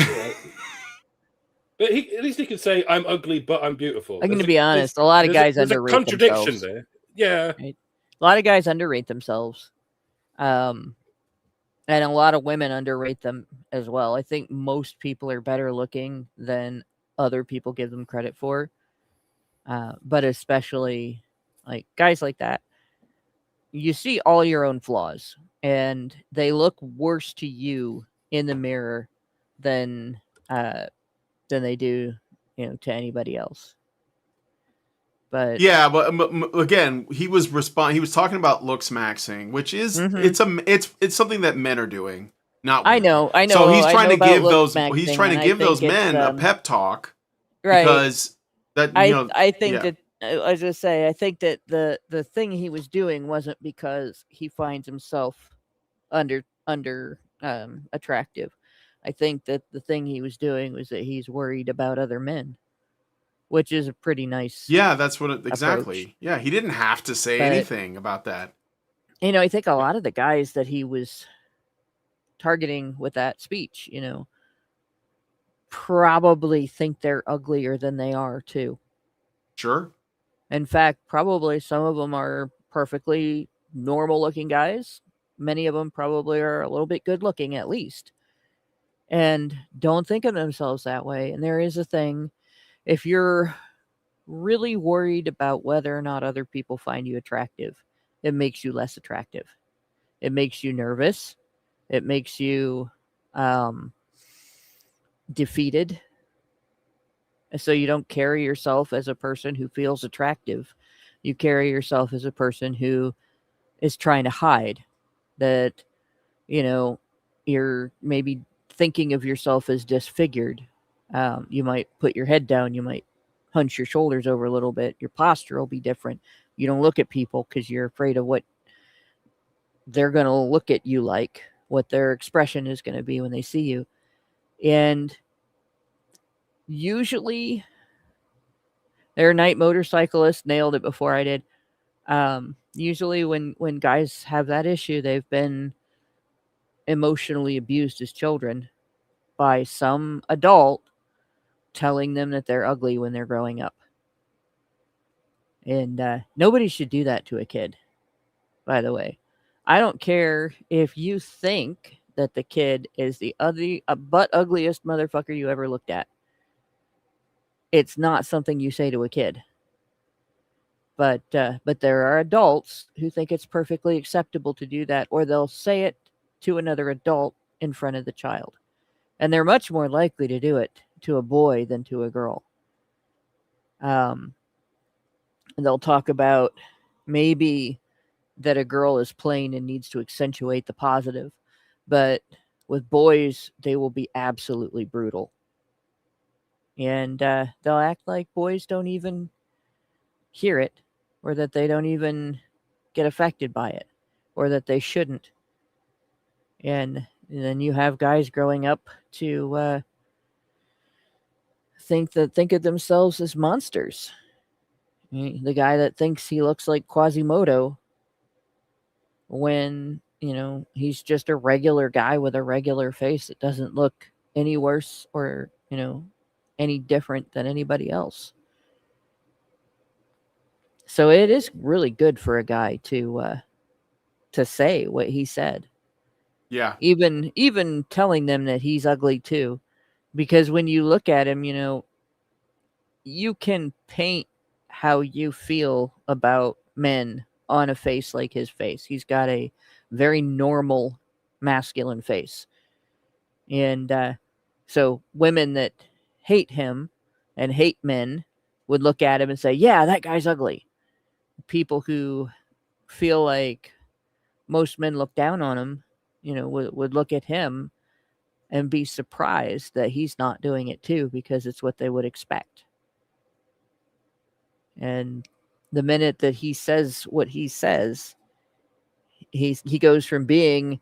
But at least he can say, "I'm ugly, but I'm beautiful." I'm going to be honest. A lot of guys underrate contradiction themselves. there. Yeah, right? A lot of guys underrate themselves. And a lot of women underrate them as well. I think most people are better looking than other people give them credit for. But especially like guys like that, you see all your own flaws and they look worse to you in the mirror than they do, to anybody else. But yeah, but again, he was talking about looksmaxing, which is it's something that men are doing, not women. I know. So he's trying to give those men men a pep talk, right? Because that I think that I was gonna say I think that the thing he was doing wasn't because he finds himself under attractive. I think that the thing he was doing was that he's worried about other men. Which is a pretty nice. Yeah, that's what exactly. Approach. Yeah, he didn't have to say anything about that. I think a lot of the guys that he was targeting with that speech, probably think they're uglier than they are too. Sure. In fact, probably some of them are perfectly normal looking guys. Many of them probably are a little bit good looking at least. And don't think of themselves that way. And there is a thing. If you're really worried about whether or not other people find you attractive, it makes you less attractive. It makes you nervous. It makes you defeated. So you don't carry yourself as a person who feels attractive. You carry yourself as a person who is trying to hide that, you're maybe thinking of yourself as disfigured. You might put your head down. You might hunch your shoulders over a little bit. Your posture will be different. You don't look at people because you're afraid of what they're going to look at you like, what their expression is going to be when they see you. And usually, their night motorcyclist nailed it before I did. Usually when guys have that issue, they've been emotionally abused as children by some adult telling them that they're ugly when they're growing up. And nobody should do that to a kid, by the way. I don't care if you think that the kid is the ugliest motherfucker you ever looked at. It's not something you say to a kid. But there are adults who think it's perfectly acceptable to do that, or they'll say it to another adult in front of the child. And they're much more likely to do it to a boy than to a girl. And they'll talk about maybe that a girl is plain and needs to accentuate the positive. But with boys, they will be absolutely brutal. And they'll act like boys don't even hear it or that they don't even get affected by it, or that they shouldn't. And then you have guys growing up to think of themselves as monsters. The guy that thinks he looks like Quasimodo when, he's just a regular guy with a regular face that doesn't look any worse or, any different than anybody else. So it is really good for a guy to say what he said. Yeah. Even telling them that he's ugly too, because when you look at him, you can paint how you feel about men on a face like his face. He's got a very normal masculine face. And so women that hate him and hate men would look at him and say, yeah, that guy's ugly. People who feel like most men look down on him, would look at him and be surprised that he's not doing it too, because it's what they would expect. And the minute that he says what he says, he goes from being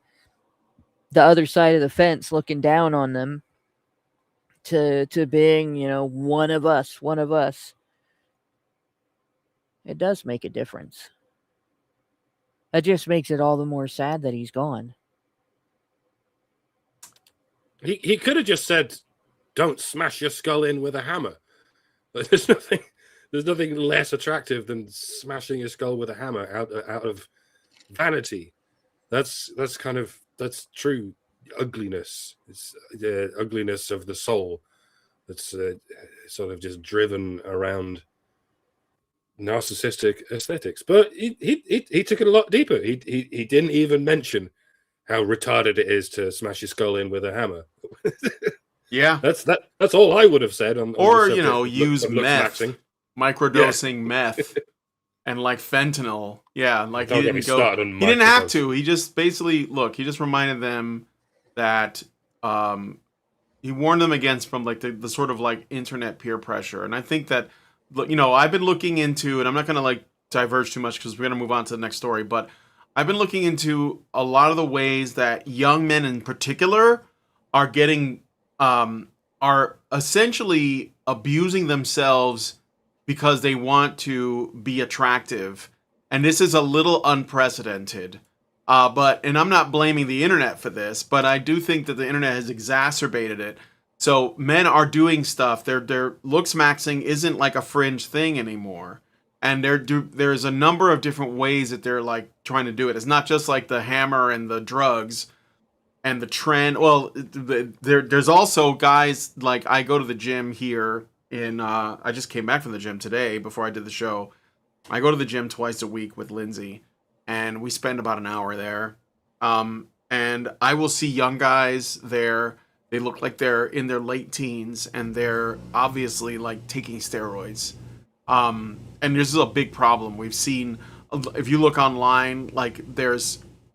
the other side of the fence looking down on them to being, one of us. It does make a difference. That just makes it all the more sad that he's gone. He could have just said, "Don't smash your skull in with a hammer." Like, there's nothing less attractive than smashing your skull with a hammer out of vanity. That's true ugliness. It's the ugliness of the soul that's sort of just driven around narcissistic aesthetics. But he took it a lot deeper. He didn't even mention how retarded it is to smash your skull in with a hammer. Yeah. That's all I would have said. Or, use meth, looksmaxing. Microdosing meth and like fentanyl. Yeah. Like Don't he get me didn't go, started on he didn't have microdosing. to. He just basically, he just reminded them that, he warned them against from like the sort of like internet peer pressure. And I think that, I've been looking into, and I'm not going to like diverge too much because we're going to move on to the next story, but I've been looking into a lot of the ways that young men in particular are getting, are essentially abusing themselves because they want to be attractive. And this is a little unprecedented. And I'm not blaming the internet for this, but I do think that the internet has exacerbated it. So men are doing stuff. Their looksmaxing isn't like a fringe thing anymore. And there's a number of different ways that they're like trying to do it. It's not just like the hammer and the drugs and the trend. Well, there's also guys like, I go to the gym here I just came back from the gym today before I did the show. I go to the gym twice a week with Lindsay, and we spend about an hour there. And I will see young guys there. They look like they're in their late teens, and they're obviously like taking steroids. And this is a big problem. We've seen, if you look online, like they're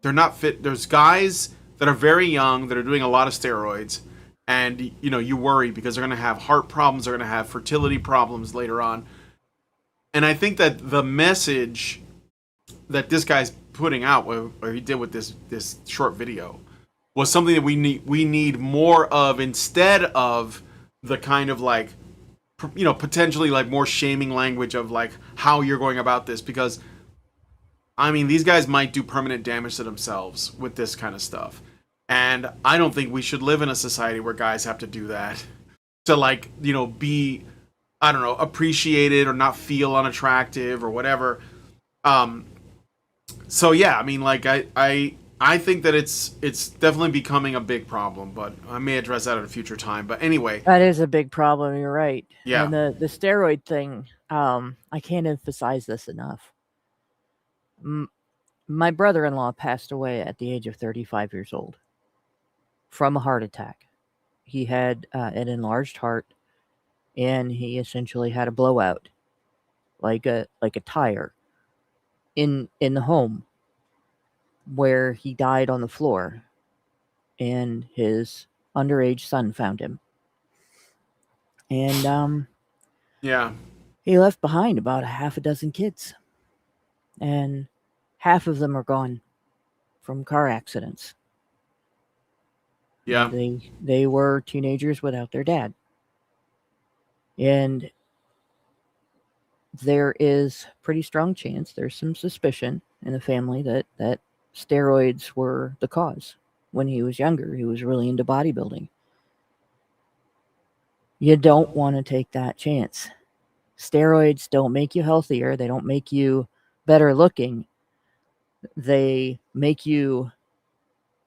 not fit. There's guys that are very young that are doing a lot of steroids, and you worry because they're going to have heart problems, they're going to have fertility problems later on. And I think that the message that this guy's putting out, or he did with this short video, was something that we need more of, instead of the kind of like, potentially like more shaming language of like how you're going about this, because I mean, these guys might do permanent damage to themselves with this kind of stuff. And I don't think we should live in a society where guys have to do that to like, be, I don't know, appreciated or not feel unattractive or whatever. So yeah, I mean, like I think that it's definitely becoming a big problem, but I may address that at a future time. But anyway, that is a big problem. You're right. Yeah. And the steroid thing, I can't emphasize this enough. My brother-in-law passed away at the age of 35 years old from a heart attack. He had an enlarged heart, and he essentially had a blowout, like a tire, in the home, where he died on the floor, and his underage son found him. And yeah, he left behind about a half a dozen kids. and half of them are gone from car accidents. Yeah. They were teenagers without their dad. And there is pretty strong chance, there's some suspicion in the family that steroids were the cause. When he was younger, he was really into bodybuilding. You don't want to take that chance. Steroids don't make you healthier. They don't make you better looking. They make you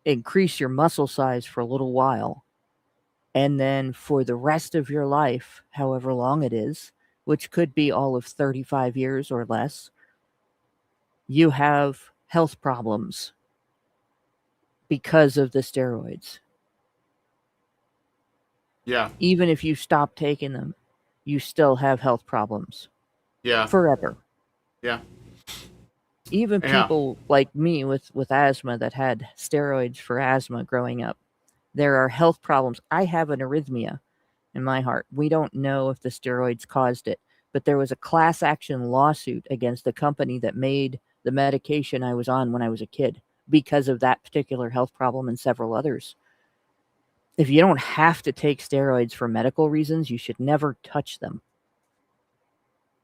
increase your muscle size for a little while. And then for the rest of your life, however long it is, which could be all of 35 years or less, you have health problems because of the steroids. Yeah. Even if you stop taking them, you still have health problems. Yeah. Forever. Yeah. Even Yeah. people like me with asthma that had steroids for asthma growing up, there are health problems. I have an arrhythmia in my heart. We don't know if the steroids caused it, but there was a class action lawsuit against the company that made the medication I was on when I was a kid because of that particular health problem and several others. If you don't have to take steroids for medical reasons, you should never touch them.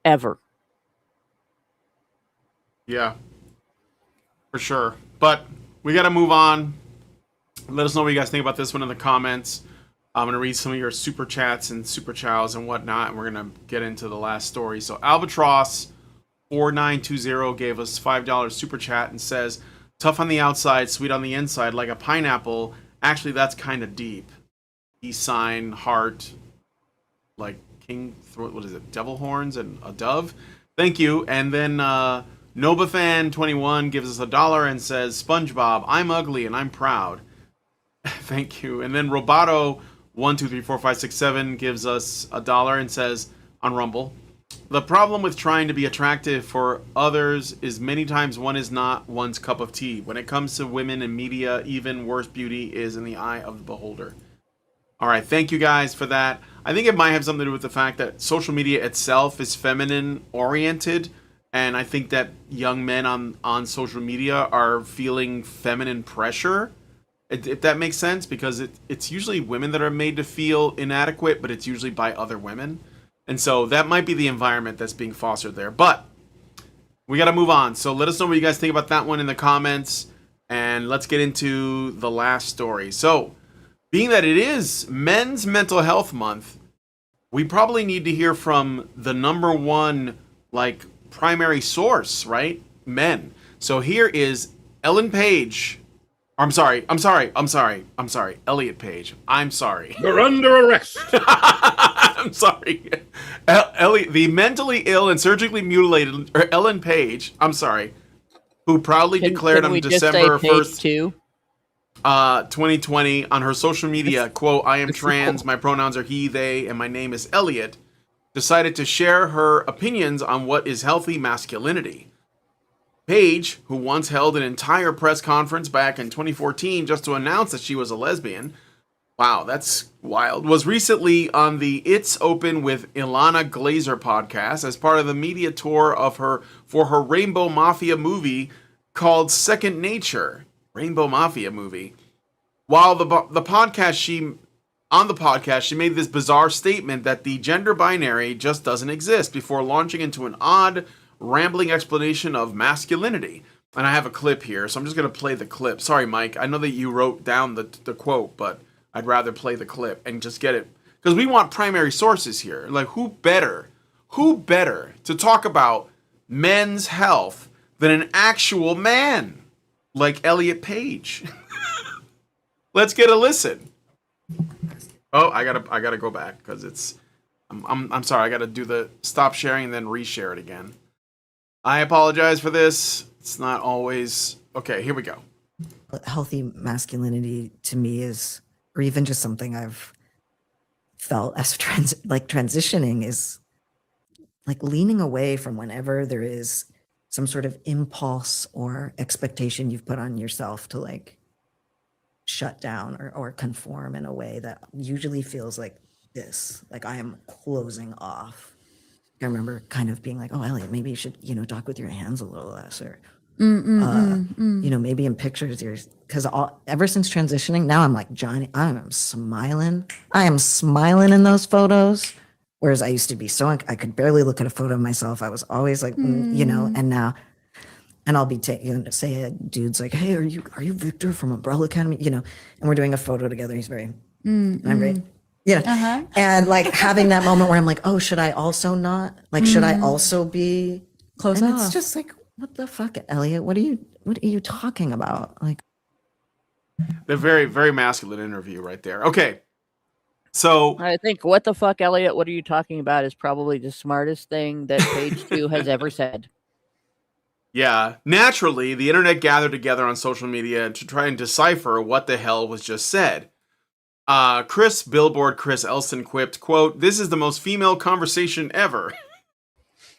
Ever. Yeah. For sure. But we got to move on. Let us know what you guys think about this one in the comments. I'm going to read some of your super chats and super chows and whatnot, and we're going to get into the last story. So Albatross4920 gave us $5 super chat and says, tough on the outside, sweet on the inside, like a pineapple. Actually, that's kind of deep. Peace sign, heart, like king, what is it, devil horns and a dove. Thank you. And then Nobafan21 gives us $1 and says, SpongeBob, I'm ugly and I'm proud. Thank you. And then Roboto123456 gives us $1 and says on Rumble, the problem with trying to be attractive for others is many times one is not one's cup of tea. When it comes to women and media, even worse beauty is in the eye of the beholder. All right, thank you guys for that. I think it might have something to do with the fact that social media itself is feminine oriented, and I think that young men on social media are feeling feminine pressure, if that makes sense, because it's usually women that are made to feel inadequate, but it's usually by other women. And so that might be the environment that's being fostered there. But we got to move on. So let us know what you guys think about that one in the comments, and let's get into the last story. So, being that it is Men's Mental Health Month, we probably need to hear from the number one, like, primary source, right? Men. So here is Elliot Page. Elliot Page. I'm sorry. You're under arrest. I'm sorry. Elliot, the mentally ill and surgically mutilated, or Ellen Page, I'm sorry, who proudly declared on December 1st, 2020 on her social media, quote, I am trans, my pronouns are he, they, and my name is Elliot, decided to share her opinions on what is healthy masculinity. Page, who once held an entire press conference back in 2014 just to announce that she was a lesbian, wow, that's wild, was recently on the It's Open with Ilana Glazer podcast as part of the media tour of her Rainbow Mafia movie called Second Nature. Rainbow Mafia movie. While the podcast she made this bizarre statement that the gender binary just doesn't exist before launching into an odd, rambling explanation of masculinity. And I have a clip here, so I'm just going to play the clip. Sorry, Mike. I know that you wrote down the quote, but I'd rather play the clip and just get it. Because we want primary sources here. Like, who better to talk about men's health than an actual man like Elliot Page? Let's get a listen. Oh, I gotta go back because it's. I'm sorry. I gotta do the stop sharing and then reshare it again. I apologize for this. It's not always okay. Here we go. Healthy masculinity to me is, or even just something I've felt as transitioning is like leaning away from whenever there is some sort of impulse or expectation you've put on yourself to like shut down or conform in a way that usually feels like this, like I am closing off I remember kind of being like, oh, Elliot, maybe you should, talk with your hands a little less, or, maybe in pictures, because ever since transitioning, now I'm like, Johnny, I am smiling in those photos. Whereas I used to be I could barely look at a photo of myself. I was always like, and now, and I'll be say a dude's like, hey, are you Victor from Umbrella Academy? And we're doing a photo together. He's very, I'm great. And like having that moment where I'm like, oh, should I also not? Like, should I also be Close and off. it's just like, what the fuck, Elliot? What are you talking about? Like, The very, very masculine interview right there. Okay. So I think what the fuck, Elliot? What are you talking about? Is probably the smartest thing that Page 2 has ever said. yeah, naturally, the internet gathered together on social media to try and decipher what the hell was just said. Billboard Chris Elston quipped, quote, "This is the most female conversation ever."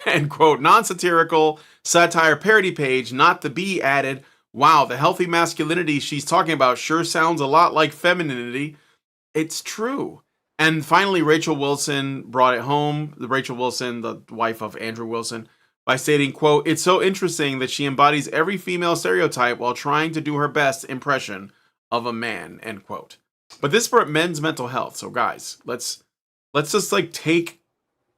And quote, non-satirical satire parody page, Not the Bee, added, "Wow, the healthy masculinity she's talking about sure sounds a lot like femininity." It's true. And finally, Rachel Wilson brought it home. Rachel Wilson, the wife of Andrew Wilson, by stating, quote, "It's so interesting that she embodies every female stereotype while trying to do her best impression of a man," end quote. But this for men's mental health. So guys, let's just like take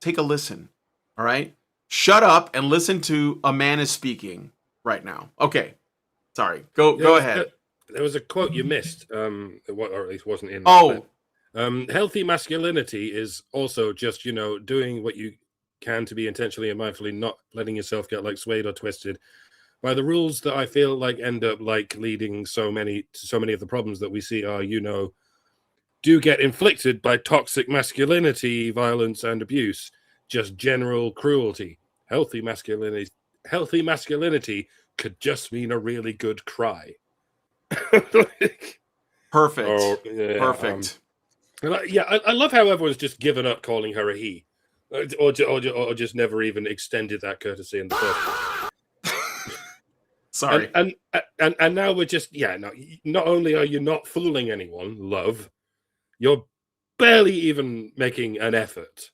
a listen. All right? Shut up and listen to a man is speaking right now. Okay. Sorry. Go ahead. There was a quote you missed, or at least wasn't in that clip. Healthy masculinity is also just, doing what you can to be intentionally and mindfully not letting yourself get like swayed or twisted by the rules that I feel like end up like leading so many of the problems that we see are, do get inflicted by toxic masculinity, violence, and abuse, just general cruelty. Healthy masculinity could just mean a really good cry. Perfect. Perfect. I love how everyone's just given up calling her a he, or just never even extended that courtesy in the first place. Sorry. And now we're just not only are you not fooling anyone, love, you're barely even making an effort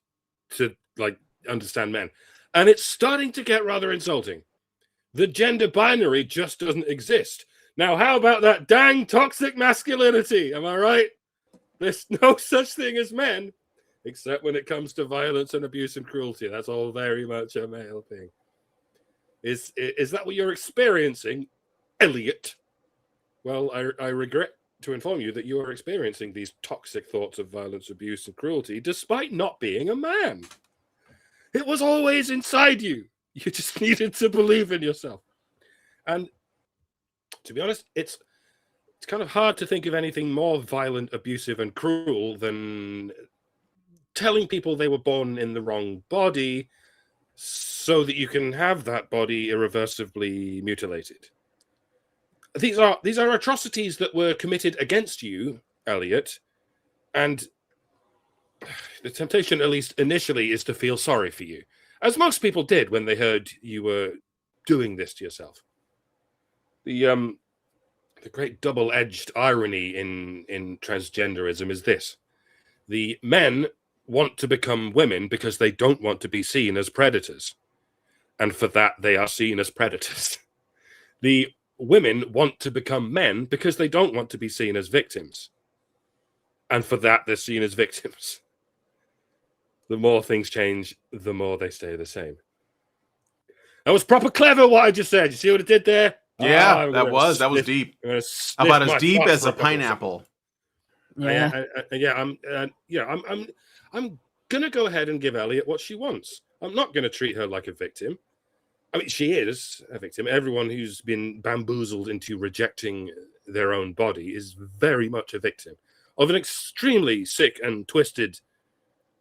to like understand men, and it's starting to get rather insulting. The gender binary just doesn't exist. Now, how about that dang toxic masculinity? Am I right? There's no such thing as men, except when it comes to violence and abuse and cruelty. That's all very much a male thing. Is that what you're experiencing, Elliot? Well, I regret to inform you that you are experiencing these toxic thoughts of violence, abuse, and cruelty despite not being a man. It was always inside you. You just needed to believe in yourself. And to be honest, it's kind of hard to think of anything more violent, abusive, and cruel than telling people they were born in the wrong body so that you can have that body irreversibly mutilated. These are atrocities that were committed against you, Elliot, and the temptation, at least initially, is to feel sorry for you, as most people did when they heard you were doing this to yourself. The great double-edged irony in transgenderism is this: the men want to become women because they don't want to be seen as predators, and for that they are seen as predators. The women want to become men because they don't want to be seen as victims, and for that they're seen as victims. The more things change, the more they stay the same. That was proper clever what I just said. You see what it did there? Yeah, that was deep. About as deep as a pineapple. Yeah. I'm gonna go ahead and give Elliot what she wants. I'm not gonna treat her like a victim. I mean, she is a victim. Everyone who's been bamboozled into rejecting their own body is very much a victim of an extremely sick and twisted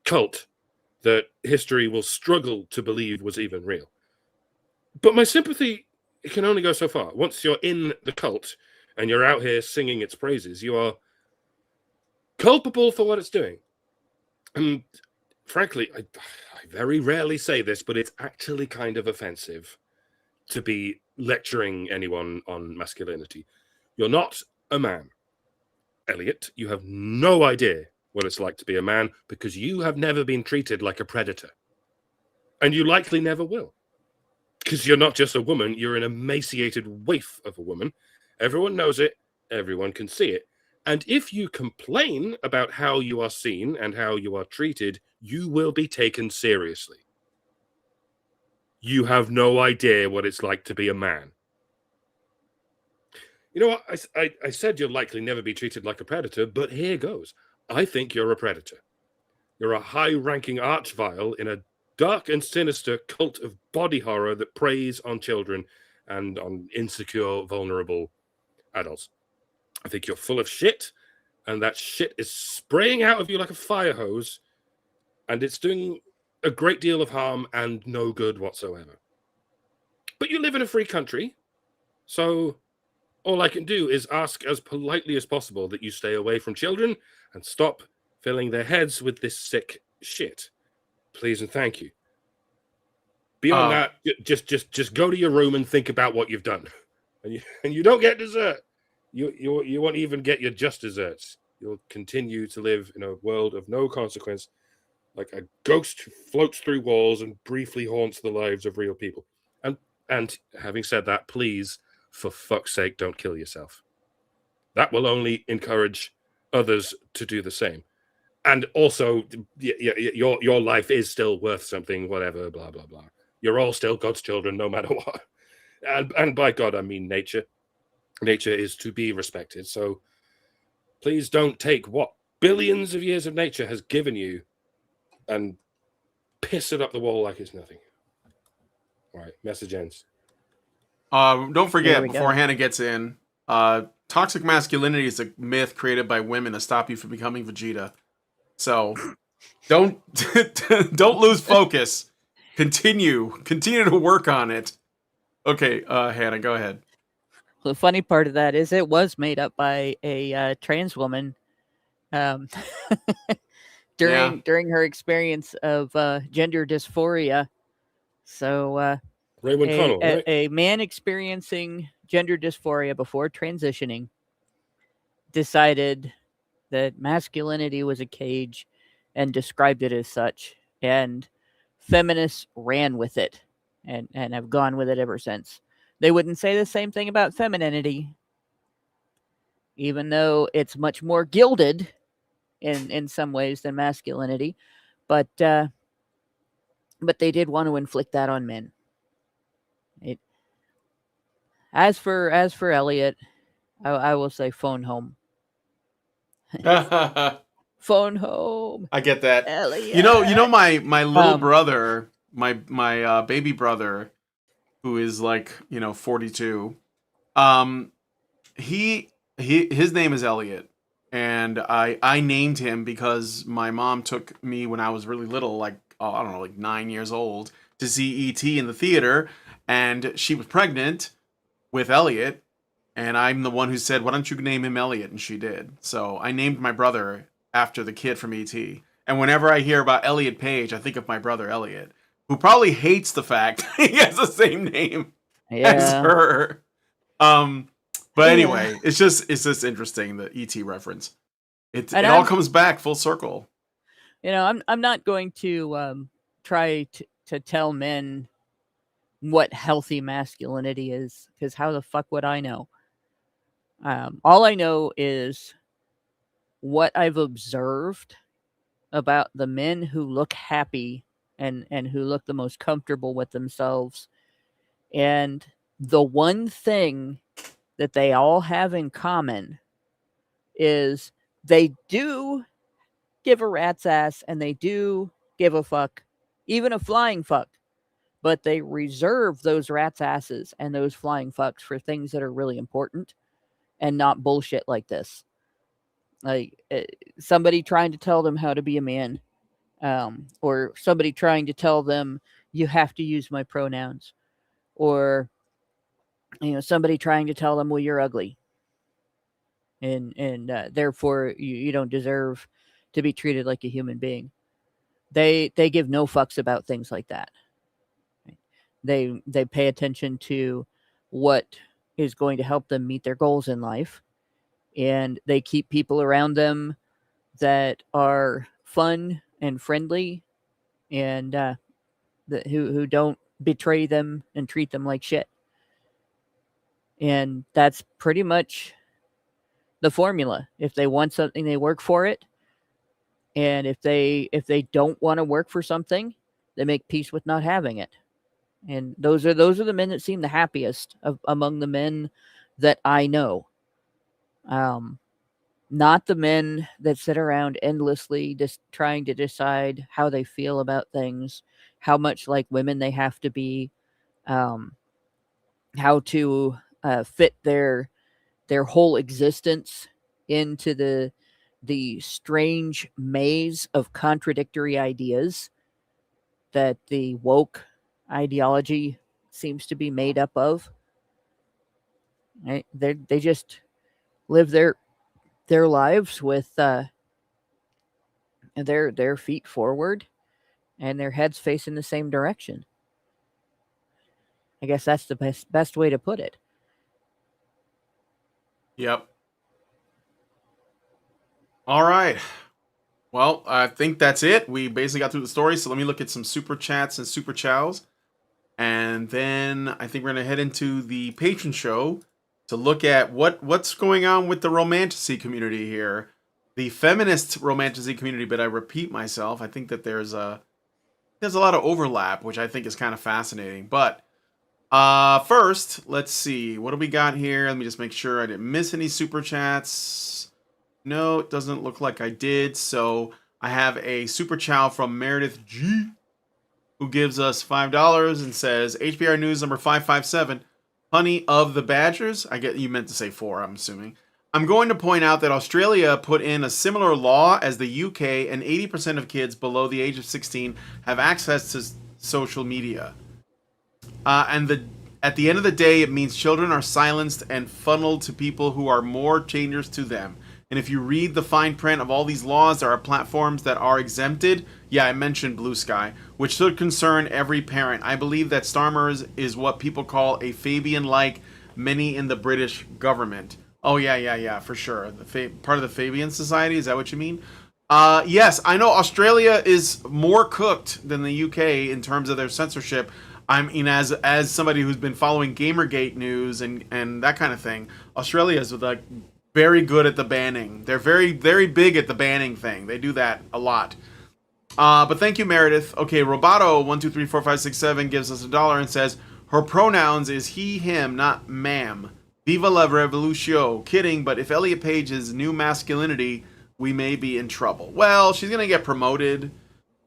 cult that history will struggle to believe was even real. But my sympathy, it can only go so far. Once you're in the cult and you're out here singing its praises, you are culpable for what it's doing. And frankly, I very rarely say this, but it's actually kind of offensive to be lecturing anyone on masculinity. You're not a man, Elliot. You have no idea what it's like to be a man because you have never been treated like a predator. And you likely never will. Because you're not just a woman, you're an emaciated waif of a woman. Everyone knows it, everyone can see it. And if you complain about how you are seen and how you are treated, you will be taken seriously. You have no idea what it's like to be a man. You know what? I said you'll likely never be treated like a predator, but here goes. I think you're a predator. You're a high-ranking archvile in a dark and sinister cult of body horror that preys on children and on insecure, vulnerable adults. I think you're full of shit, and that shit is spraying out of you like a fire hose, and it's doing a great deal of harm and no good whatsoever. But you live in a free country, so all I can do is ask as politely as possible that you stay away from children and stop filling their heads with this sick shit. Please and thank you. Beyond that, just go to your room and think about what you've done. And you don't get dessert. You won't even get your just desserts. You'll continue to live in a world of no consequence, like a ghost who floats through walls and briefly haunts the lives of real people. And having said that, please, for fuck's sake, don't kill yourself. That will only encourage others to do the same. And also, your life is still worth something, whatever, blah, blah, blah. You're all still God's children, no matter what. And by God, I mean nature. Nature is to be respected. So please don't take what billions of years of nature has given you and piss it up the wall like it's nothing. All right, message ends. Don't forget, we before go. Hannah gets in, toxic masculinity is a myth created by women to stop you from becoming Vegeta. So don't lose focus. Continue to work on it. Okay, Hannah, go ahead. Well, the funny part of that is it was made up by a trans woman during her experience of gender dysphoria. So Raymond Connell, right? a man experiencing gender dysphoria before transitioning decided that masculinity was a cage and described it as such. And feminists ran with it and have gone with it ever since. They wouldn't say the same thing about femininity, even though it's much more gilded in some ways than masculinity. But they did want to inflict that on men. As for Elliot, I will say phone home. Phone home. I get that. Elliot. You know my little brother, my baby brother, who is like 42. His name is Elliot, and I named him because my mom took me when I was really little, like I don't know, like 9 years old, to see E.T. in the theater, and she was pregnant with Elliot, and I'm the one who said, "Why don't you name him Elliot?" And she did. So I named my brother after the kid from E.T. And whenever I hear about Elliot Page, I think of my brother Elliot, who probably hates the fact he has the same name as her. But anyway, it's just interesting, the ET reference. It all comes back full circle. I'm not going to try to tell men what healthy masculinity is, because how the fuck would I know? All I know is what I've observed about the men who look happy and who look the most comfortable with themselves. And the one thing that they all have in common is they do give a rat's ass and they do give a fuck, even a flying fuck, but they reserve those rat's asses and those flying fucks for things that are really important and not bullshit like this. Like somebody trying to tell them how to be a man, or somebody trying to tell them you have to use my pronouns, or somebody trying to tell them, well, you're ugly, and therefore you don't deserve to be treated like a human being. They give no fucks about things like that. They pay attention to what is going to help them meet their goals in life, and they keep people around them that are fun and friendly, and who don't betray them and treat them like shit. And that's pretty much the formula. If they want something, they work for it. And if they don't want to work for something, they make peace with not having it. And those are the men that seem the happiest among the men that I know. Not the men that sit around endlessly just trying to decide how they feel about things, how much like women they have to be, how to fit their whole existence into the strange maze of contradictory ideas that the woke ideology seems to be made up of. Right? They just live their lives with their feet forward and their heads facing the same direction. I guess that's the best way to put it. Yep. All right. Well, I think that's it. We basically got through the story, so let me look at some super chats and super chows. And then I think we're going to head into the patron show to look at what's going on with the romantasy community here. The feminist romantasy community, but I repeat myself, I think that there's a lot of overlap, which I think is kind of fascinating. But first, let's see. What do we got here? Let me just make sure I didn't miss any super chats. No, it doesn't look like I did. So I have a super chow from Meredith G, who gives us $5 and says, HBR News number 557, Honey of the Badgers. I get you meant to say 4, I'm assuming. I'm going to point out that Australia put in a similar law as the UK, and 80% of kids below the age of 16 have access to social media. At the end of the day, it means children are silenced and funneled to people who are more dangerous to them. And if you read the fine print of all these laws, there are platforms that are exempted. Yeah, I mentioned Blue Sky, which should concern every parent. I believe that Starmer is what people call a Fabian-like many in the British government. Oh, yeah, for sure. Part of the Fabian Society, is that what you mean? Yes, I know Australia is more cooked than the UK in terms of their censorship. I mean, as somebody who's been following Gamergate news and that kind of thing, Australia is like very good at the banning. They're very, very big at the banning thing. They do that a lot. But thank you, Meredith. Okay, Roboto123456 gives us $1 and says, her pronouns is he, him, not ma'am. Viva la revolution. Kidding, but if Elliot Page is new masculinity, we may be in trouble. Well, she's gonna get promoted.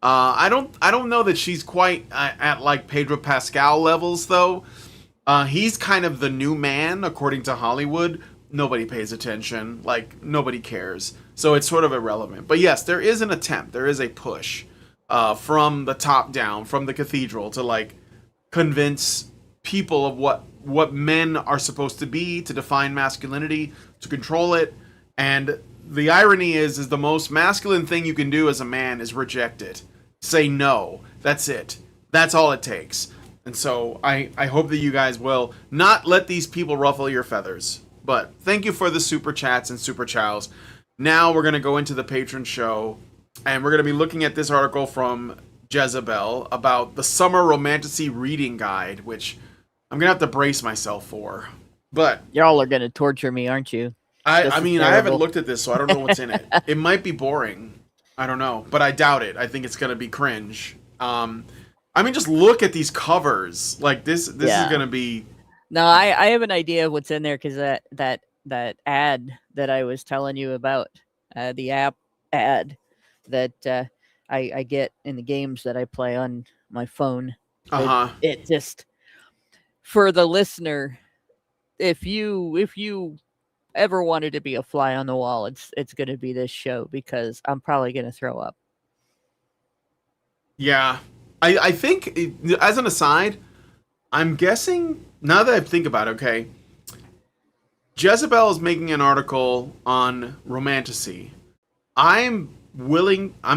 I don't know that she's quite at like Pedro Pascal levels, though. He's kind of the new man, according to Hollywood. Nobody pays attention. Like, nobody cares. So it's sort of irrelevant. But yes, there is an attempt. There is a push from the top down, from the cathedral, to like convince people of what men are supposed to be, to define masculinity, to control it. And the irony is the most masculine thing you can do as a man is reject it. Say no. That's it. That's all it takes. And so I hope that you guys will not let these people ruffle your feathers. But thank you for the super chats and super chows. Now we're going to go into the patron show, and we're going to be looking at this article from Jezebel about the Summer Romantasy Reading Guide, which I'm going to have to brace myself for. But y'all are going to torture me, aren't you? I mean, I haven't looked at this, so I don't know what's in it. It might be boring. I don't know, but I doubt it. I think it's going to be cringe. I mean, just look at these covers. Like, this is going to be... No, I have an idea of what's in there, because that ad that I was telling you about, the app ad that I get in the games that I play on my phone. It just, for the listener, if you ever wanted to be a fly on the wall, it's going to be this show, because I'm probably going to throw up. Yeah, I think, as an aside, I'm guessing, now that I think about it, okay, Jezebel is making an article on romantasy. I'm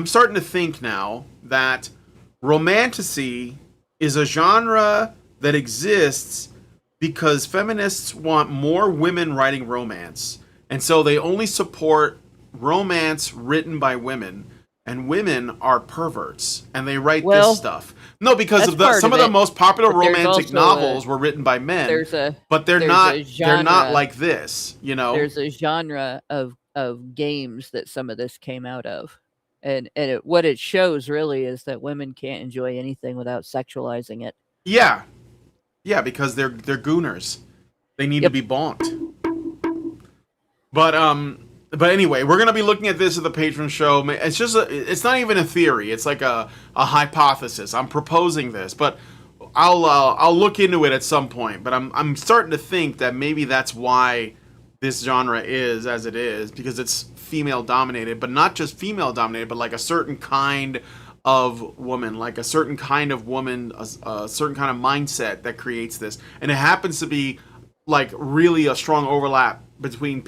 starting to think now that romantasy is a genre that exists because feminists want more women writing romance. And so they only support romance written by women. and women are perverts and they write Well, this stuff. No, because that's of the part some of of the it, most popular but there's romantic also novels were written by men, but they're there's not a they're not genre. like this, you know. There's a genre of games that some of this came out of, and what it shows really is that women can't enjoy anything without sexualizing it. Yeah. Yeah, because they're gooners. They need to Yep. be bonked. But anyway, we're gonna be looking at this at the Patron show. It's just it's not even a theory. It's like a hypothesis. I'm proposing this, but I'll look into it at some point. But I'm starting to think that maybe that's why this genre is as it is, because it's female dominated, but not just female dominated, but like a certain kind of woman, like a certain kind of woman, a certain kind of mindset that creates this, and it happens to be like really a strong overlap between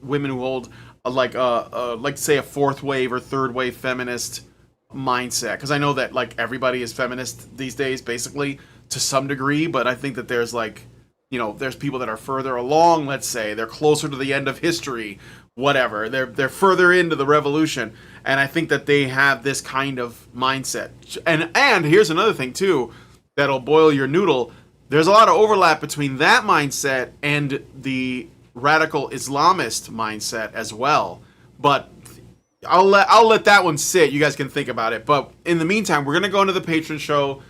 women who hold like say a fourth wave or third wave feminist mindset. Because I know that like everybody is feminist these days, basically to some degree, but I think that there's like, you know, there's people that are further along. Let's say they're closer to the end of history, whatever. They're further into the revolution, and I think that they have this kind of mindset. And here's another thing too, that'll boil your noodle. There's a lot of overlap between that mindset and the radical Islamist mindset as well. But I'll let that one sit. You guys can think about it. But in the meantime, we're gonna go into the Patron show.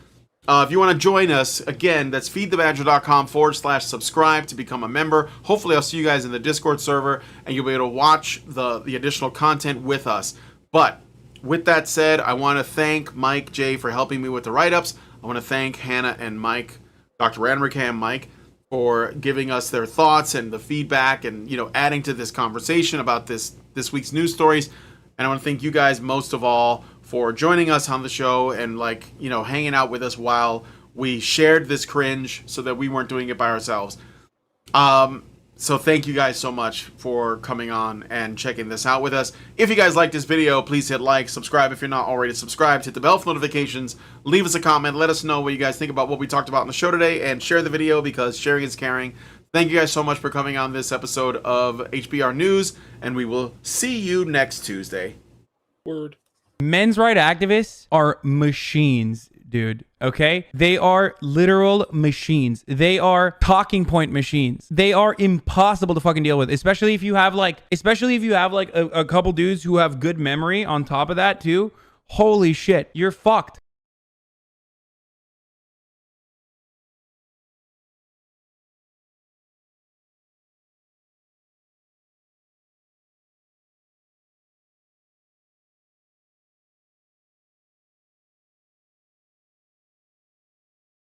If you want to join us, again, that's feedthebadger.com/subscribe to become a member. Hopefully, I'll see you guys in the Discord server, and you'll be able to watch the additional content with us. But with that said, I want to thank Mike J for helping me with the write-ups. I want to thank Hannah and Mike, Dr. Ranrick and Mike, for giving us their thoughts and the feedback, and adding to this conversation about this week's news stories. And I want to thank you guys most of all for joining us on the show and hanging out with us while we shared this cringe so that we weren't doing it by ourselves. So thank you guys so much for coming on and checking this out with us. If you guys like this video, please hit like, subscribe if you're not already subscribed, hit the bell for notifications, leave us a comment, let us know what you guys think about what we talked about in the show today, and share the video because sharing is caring. Thank you guys so much for coming on this episode of HBR News, and we will see you next Tuesday. Word. Men's rights activists are machines, dude. Okay? They are literal machines. They are talking point machines. They are impossible to fucking deal with, especially if you have like a couple dudes who have good memory on top of that too. Holy shit, you're fucked.